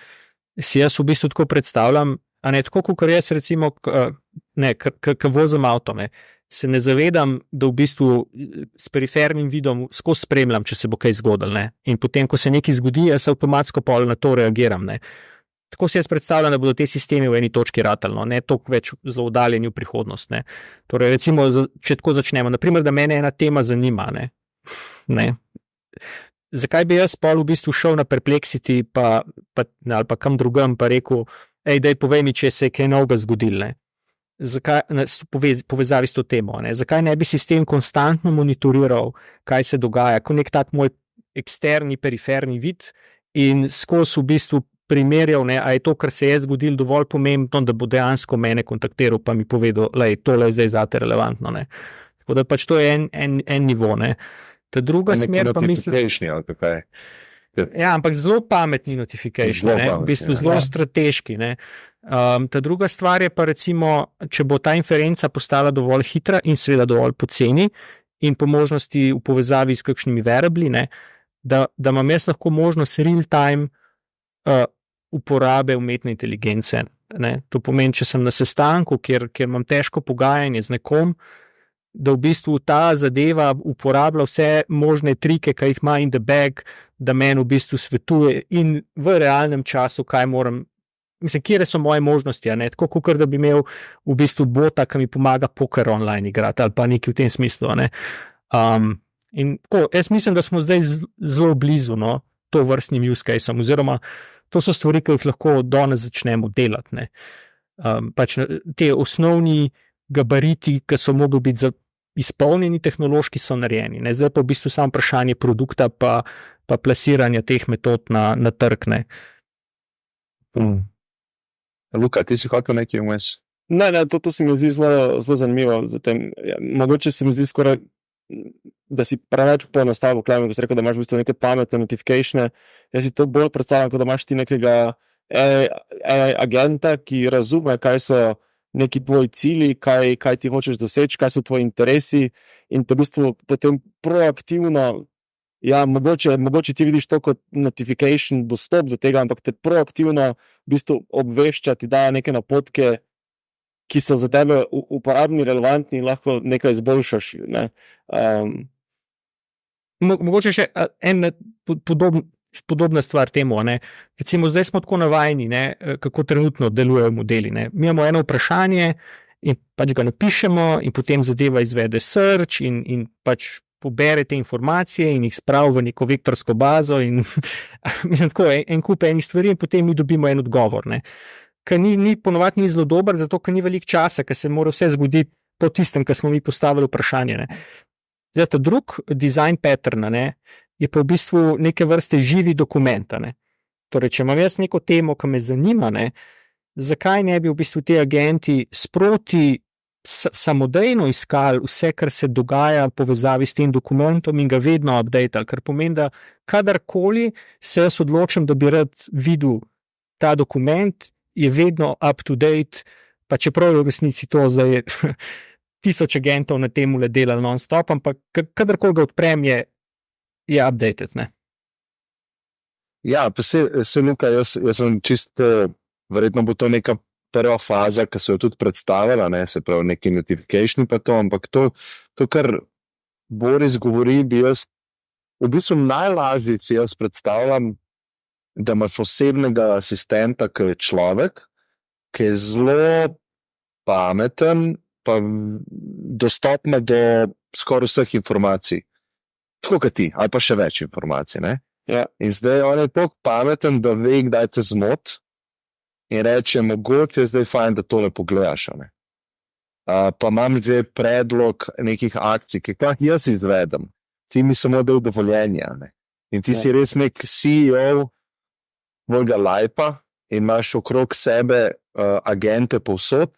si jaz v bistvu tako predstavljam, a ne, tako kot jaz recimo, ko vozim avto, ne, se ne zavedam, da v bistvu s perifernim vidom skozi spremljam, če se bo kaj zgodilo, ne, in potem, ko se nekaj zgodi, jaz avtomatsko pol na to reagiram, ne. Tako si jaz predstavljam, da bodo te sistemi v eni točki ratali, no, ne toliko več zelo oddaljeni v prihodnost, ne. Torej, recimo, če tako začnemo, naprimer, da mene ena tema zanima, ne. Zakaj bi jaz pol v bistvu šel na Perplexity ali pa kam drugam pa rekel, daj povej mi, če se je kaj novega zgodilo, ne. Zakaj, povezavi s to temo, ne. Zakaj ne bi sistem konstantno monitoriral, kaj se dogaja, kot nek tak moj eksterni, periferni vid in skozi v bistvu primerjal, ne, a je to, kar se je zgodilo, dovolj pomembno, da bo dejansko mene kontaktiral, pa mi povedal, tole je zdaj zate relevantno, ne. Tako da pač to je en nivo, ne. Ta druga smer pa mislim... Ja, ampak zelo pametni notification, ne, v bistvu zelo strateški, ne. Ta druga stvar je pa recimo, če bo ta inferenca postala dovolj hitra in seveda dovolj poceni in po možnosti v povezavi s kakšnimi variabli, ne, da imam jaz lahko možnost real time uporabe umetne inteligence, ne. To pomeni, če sem na sestanku, kjer imam težko pogajanje z nekom, da v bistvu ta zadeva uporablja vse možne trike, ki jih ima in the bag, da meni v bistvu svetuje in v realnem času, kaj moram, mislim, kje so moje možnosti, a ne, tako kot da bi imel v bistvu bota, ki mi pomaga poker online igrati, ali pa nekaj v tem smislu, a ne. In tako, jaz mislim, da smo zdaj zelo blizu, no, to vrstnim use caseom, oziroma to so stvari, ki jih lahko danes začnemo delati, ne. Pač te osnovni gabariti, ki so mogli biti izpolnjeni tehnološki, so narejeni, ne. Zdaj pa v bistvu samo vprašanje produkta pa plasiranja teh metod na trg, ne. Luka, ti si hotel nekaj vmes? Ne, to se mi zdi zelo zanimivo. Zatem, mogoče se mi zdi skoraj, da si preveč poenostavil, ko si rekel, da imaš v bistvu neke pametne notifikatione. Jaz si to bolj predstavljam, kot da imaš ti nekega AI agenta, ki razume, kaj so neki tvoji cilji, kaj ti hočeš doseči, kaj so tvoji interesi in te v bistvu potem proaktivno, ja, mogoče ti vidiš to kot notification, dostop do tega, ampak te proaktivno v bistvu obvešča, ti daje neke napotke, ki so za tebe uporabni, relevantni in lahko nekaj izboljšaš, ne. Mogoče še en podobna stvar temu, ne. Recimo, zdaj smo tako navajeni, ne, kako trenutno delujejo modeli, ne. Mi imamo eno vprašanje in pač ga napišemo in potem zadeva izvede search in pač pobere te informacije in jih spravi v neko vektorsko bazo in mislim, tako, en kup enih stvari in potem mi dobimo en odgovor, ne. Ker ponovadi ni zelo dober, zato ker ni veliko časa, ker se mora vse zgoditi po tistem, kar smo mi postavili vprašanje, ne. Zdaj, ta drug design pattern, ne, je pa v bistvu neke vrste živi dokument, ne. Torej, če imam jaz neko temo, ki me zanima, zakaj ne bi v bistvu ti agenti sproti samodejno iskali vse, kar se dogaja v povezavi s tem dokumentom in ga vedno updatali, kar pomeni, da kadarkoli se jaz odločim, da bi rad videl ta dokument, je vedno up to date, pa čeprav je v resnici to zdaj 1000 agentov na tem delali non-stop, ampak kadarkoli ga odprem, je updated, ne? Ja, pa se Luka, jaz sem čisto, verjetno bo to neka prva faza, ki so jo tudi predstavila, se pravi neki notification pa to, ampak to, kar Boris govori, bi jaz v bistvu najlažje si jaz predstavljam, da imaš osebnega asistenta, ki je človek, ki je zelo pameten, pa dostopna do skoraj vseh informacij. Tako kot ti, ali pa še več informacij, ne? Ja. In zdaj on je tako pameten, da ve, kdaj te zmot in reče, mogoče je zdaj fajn, da tole pogledaš. Ne? Pa imam že predlog nekih akcij, ki jaz izvedem. Ti mi samo del dovoljenja. Ne? In ti si res nek CEO mojega lajpa in imaš okrog sebe agente povsod,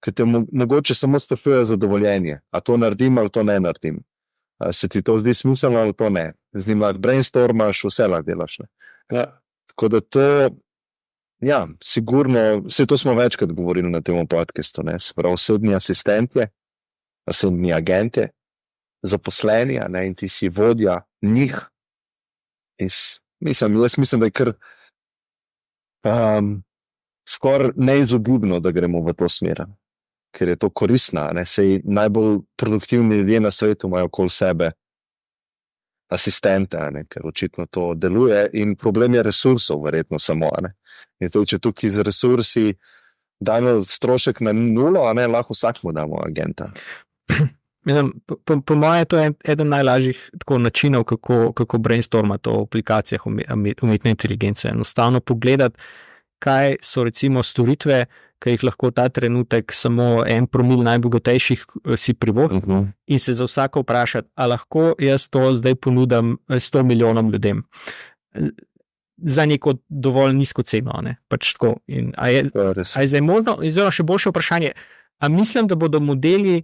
ki te mogoče samo sprašujejo za dovoljenje. A to naredim ali to ne naredim. Se ti to zdi smiselno ali to ne. Z njim lahko brainstormaš, vse lahko delaš. Ja. Tako da to, ja, sigurno, vse to smo večkrat govorili na tem podcastu, se pravi, osebni asistentje, osebni agentje, zaposleni, in ti si vodja njih. Jaz mislim, da je kar skoraj neizogibno, da gremo v to smer. Ker je to koristno, sej najbolj produktivni ljudje na svetu imajo okoli sebe asistente, ker očitno to deluje in problem je resursov verjetno samo. In to, če tukaj z resursi damo strošek na nulo, lahko vsakmu damo agenta. Po mojem je to eden najlažjih načinov, kako brainstormati o aplikacijah umetne inteligence. Enostavno pogledati, kaj so recimo storitve, ki jih lahko ta trenutek samo 1% najbogatejših si privošči in se za vsako vprašati, a lahko jaz to zdaj ponudim 100 milijonom ljudem za neko dovolj nizko ceno. Pač tako. A je zdaj možno, oziroma še boljše vprašanje, a mislim, da bodo modeli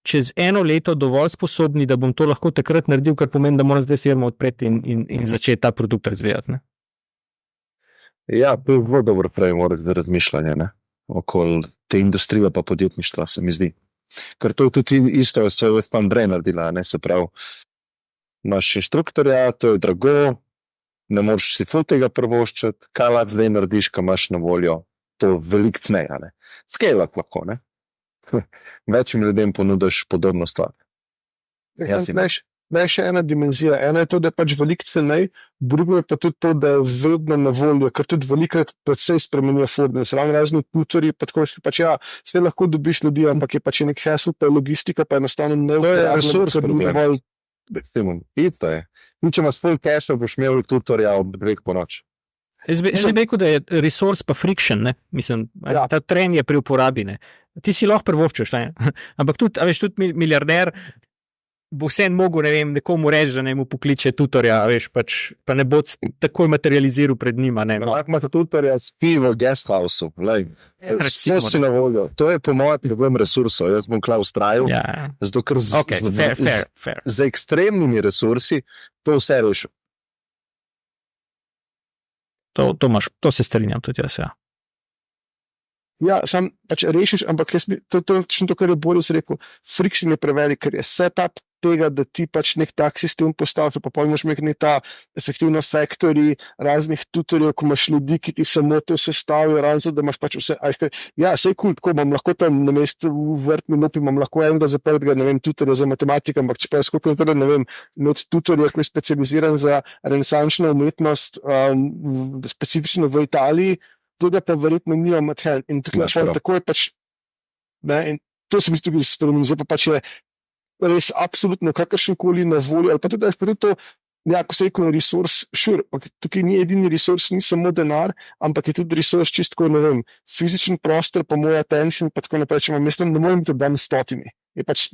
čez 1 leto dovolj sposobni, da bom to lahko takrat naredil, kar pomeni, da moram zdaj firmo odpreti in začeti ta produkt razvijati. Ja, to je zelo dober framework za razmišljanje, okoli te industrije pa podjetništva, se mi zdi. Ker to tudi isto je vse Spambray naredila, se pravi, imaš inštruktorja, to je drago, ne moreš si ful tega privoščiti, kaj lahko zdaj narediš, ko imaš na voljo to veliko cneja, Scale-up lahko, Večjim ljudem ponudiš podobno stvar. Ne, še ena dimenzija. Ena je to, da je pač veliko cenej, drugo je pa tudi to, da je vedno na voljo, ker tudi velikrat predvsej spremenijo forme. Se vam razni tutorji, pa tako, pač ja, vse lahko dobiš ljudi, ampak je pač nek hassle, pa logistika, pa enostavno ne to je resurs, problem. Ito je. In če imaš full cache, boš imel tutorja ob 2 po noč. Jaz bi rekel, da je resource pa friction, Mislim, ta trend je pri uporabi, Ti si lahko privoščiš, ampak tudi, a veš, tudi milijarder bo vsem mogel, nekomu reči, da ne mu pokliče tutorja, veš, pač, pa ne bo takoj materializiral pred njima, Lahko ima tutorja spi v guesthouse-u, smo si na voljo. To je po mojem problem resursov, jaz bom Klaus trajal, zato ker fair. Z ekstremnimi resursi to vse rešil. To se strinjam tudi jaz, Ja, sam pač rešiš, ampak to je to, kar je Boris rekel, friction je prevelik, ker je setup tega, da ti pač nek tak sistem postaviš, pa imaš nek ta efektivno factory raznih tutorjev, ko imaš ljudi, ki ti samo to sestavijo, razno, da imaš pač vse, ja, sej cool, tako imam lahko tam na mestu v vrtni lupi, imam lahko enega zaprtega, tutorja za matematiko, ampak če pa je skupaj med tutorja, ki je specializiran za renesančno umetnost, specifično v Italiji, tudi pa verjetno nimam odhel. In tako je pač, in to se mi tudi spremenilo, zdaj pa pač je res absolutno kakršenkoli na voljo, ali pa tudi to, ko se rekel resurs, tukaj ni edini resurs, ni samo denar, ampak je tudi resurs čisto, fizičen prostor, pa moj attention, pa tako naprej, če mislim, da moram biti dan 100. Je pač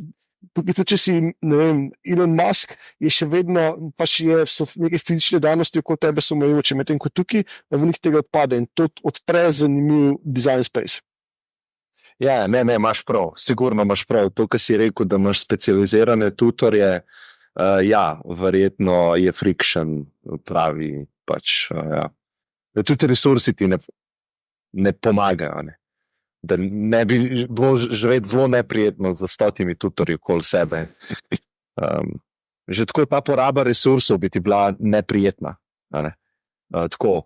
tukaj tudi, če si, ne vem, Elon Musk, je še vedno, pač so neke fizične danosti okoli tebe so omejujoče, medtem ko tukaj veliko tega odpade in to odpre zanimiv design space. Ja, ne, imaš prav, sigurno imaš prav. To, kar si rekel, da imaš specializirane tutorje, ja, verjetno je friction pravi, pač, ja. Da tudi resursi ti ne pomagajo, ne. Da ne bi bilo živeti zelo neprijetno za 100 tutorji okoli sebe. Že tako ta poraba resursov bi ti bila neprijetna, ne. Tako.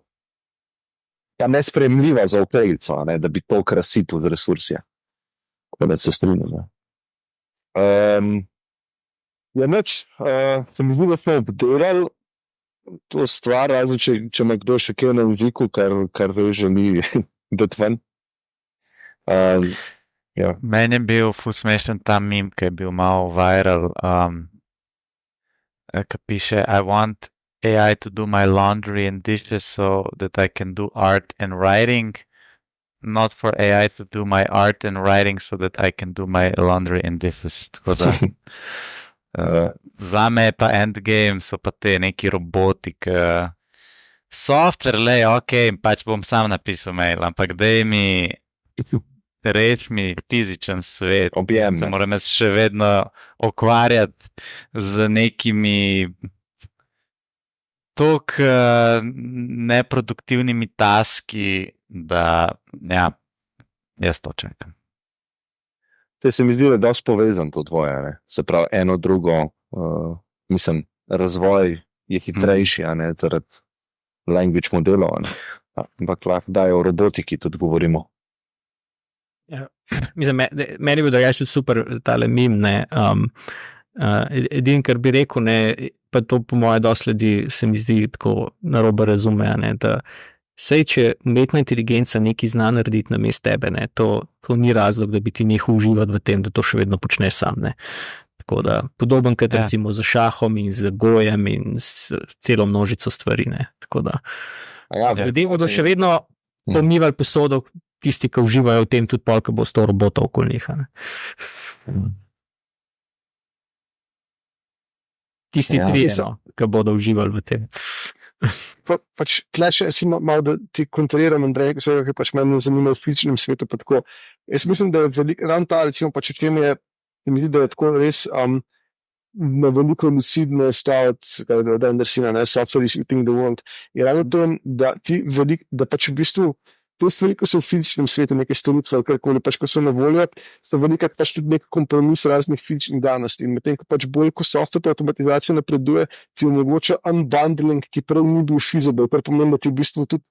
Ja, nesprejemljiva za okoljico, da bi to krasito z resursija. Tako da se strinjam. Ja, nič, se mi zdi, da smo obdelali to stvar, razen če ima kdo še kaj na jeziku, kar želi dati ven. Ja. Meni je bil ful smešen ta meme, ki je bil malo viral, ki piše I want AI to do my laundry and dishes so that I can do art and writing, not for AI to do my art and writing so that I can do my laundry and dishes. Tako da, zame je pa endgame, so pa te neki roboti, software, pač bom sam napisal mail, ampak daj mi, reč mi fizičen svet. Objem. Se moram jaz še vedno ukvarjati z nekimi toliko neproduktivnimi taski, da ja, jaz to čakam. Te se mi zdi, da je dosti povezan to tvoje, ne? Se pravi, eno drugo, mislim, razvoj je hitrejši, a ne, zaradi language modelov, ne? Ampak lahko dajo o robotiki tudi govorimo. Ja, mislim, meni bi da tudi super tale meme, ne, edin, kar bi rekel, ne, pa to po moje dosledi se mi zdi tako narobe razume, ne, da sej, če umetna inteligenca nekaj zna narediti namesto tebe, ne, to ni razlog, da bi ti nehal uživati v tem, da to še vedno počne sam, ne. Tako da, podoben kot recimo z šahom in z gojem in s celo množico stvari, ne, tako da. Ljudje bodo še vedno pomivali posodo, tisti, ki uživajo v tem, tudi pol, ko bo 100 robotov okoli njih, ne. Tisti tri, ki bodo uživali v tem. Pač tle še si malo, da ti kontroliram, Andrej, ki pač meni zanima v fizičnem svetu, pa tako. Jaz mislim, da je veliko, ravno ta, recimo, pač o čem je, mi zdi, da je tako res na veliko lucidne staviti, da Andersina, ne, software is eating the world, je ravno to, da ti veliko, da pač v bistvu te stvari, ko so v fizičnem svetu, neke storitve ali karkoli, pač ko so na voljo, so velikrat pač tudi nek kompromis raznih fizičnih danosti. In medtem, ko pač bolj, ko software avtomatizacija napreduje, ti omogoča unbundling, ki prav ni bil feasible, kar pomeni, da ti v bistvu tudi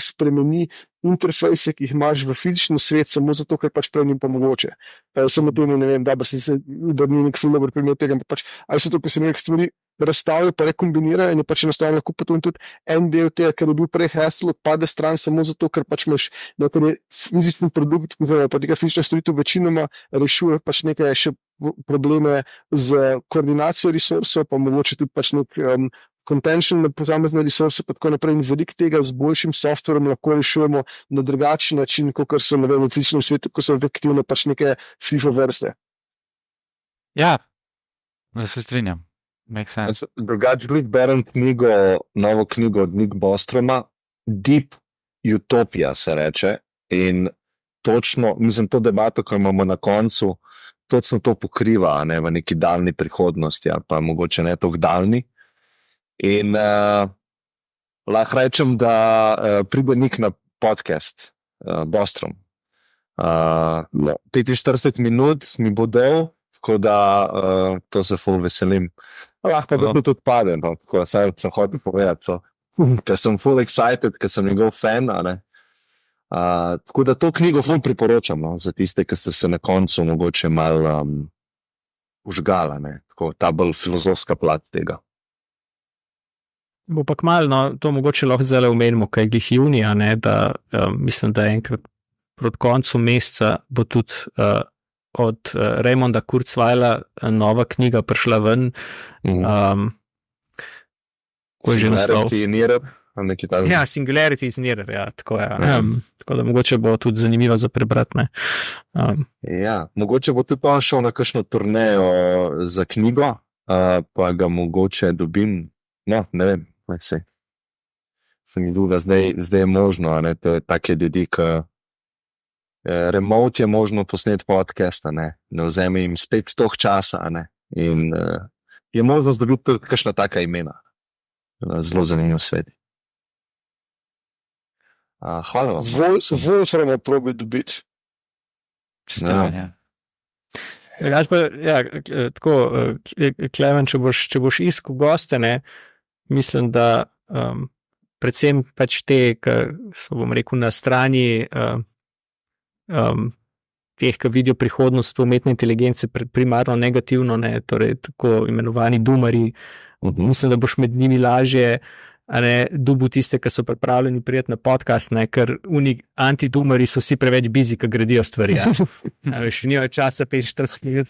spremeni interfejse, ki jih imaš v fizičnem svetu, samo zato, ker pač prej ni pa mogoče. Samo to ne vem, da se ni nek ful dober primer tega, ampak pač, ali se to, ki se nekaj stvari razstavijo, pa rekombinirajo in je pač enostavno lahko potem tudi en del tega, ker je bil prej hassle, odpade stran samo zato, ker pač imaš nekaj fizični produkt, pa tega fizična storitev večinoma rešuje pač nekaj še probleme z koordinacijo resursov, pa mogoče tudi pač nek contention na posamezne resurse, pa tako naprej, in veliko tega z boljšim softverom lahko rešujemo na drugačen način, kot so, ne vem, v fizičnem svetu, ko so efektivno pač neke FIFO vrste. Ja, da se strinjam. Makes sense. Drugače, berem novo knjigo od Nick Bostroma, Deep Utopia se reče, in točno, mislim, to debato, ko imamo na koncu, točno to pokriva, ne, v neki daljni prihodnosti, ali pa mogoče ne toliko daljni. In lahko rečem, da pride Nik na podcast Bostrom. 45 minut mi bo dal, tako da to se ful veselim. Lahko pa tudi odpadem, tako da sem hotel povedati, ker sem full excited, ker sem njegov fan. Tako da to knjigo ful priporočam, no, za tiste, ki ste se na koncu mogoče malo užgala, ne, tako ta bolj filozofska plat tega. Bo pa kmalu, no, to mogoče lahko zdaj omenimo, kaj je glih junija, ne, da mislim, da enkrat proti koncu meseca bo tudi od Raymonda Kurzweila nova knjiga prišla ven. Ko je že naslov? ali nekaj takega. Ja, Singularity is near, ja, tako je. Tako da mogoče bo tudi zanimivo za prebrati. Ja, mogoče bo tudi on šel na kakšno turnejo za knjigo, pa ga mogoče dobim. No, ne vem, se mi duga, zdaj je možno, a ne, to je take ljudi, ki remote je možno posneti podcast, ne vzeme jim spet toh časa, ne, in je možnost dobiti tudi kakšna taka imena. Zelo zanimiv svet. Hvala vam. Wolframa probi dobiti. Tako, Klemen, če boš iskal goste, ne, mislim, da predvsem pač te, ki so, bom rekel, na strani teh, ki vidijo prihodnost umetne inteligence primarno negativno, ne, torej tako imenovani dumari, mislim, da boš med njimi lažje dubu tiste, ki so pripravljeni prijeti na podcast, ne, ker antidumari so vsi preveč busy, ki gradijo stvari. Veš, nimajo časa 45 minut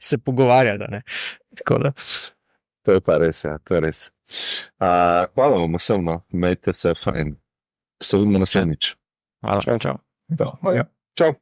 se pogovarjati. Ne. Tako da. To je pa res, ja, to je res. Hvala vam vsem, no, imejte se fajn. Se vidimo naslednjič. Hvala, čau. Čau.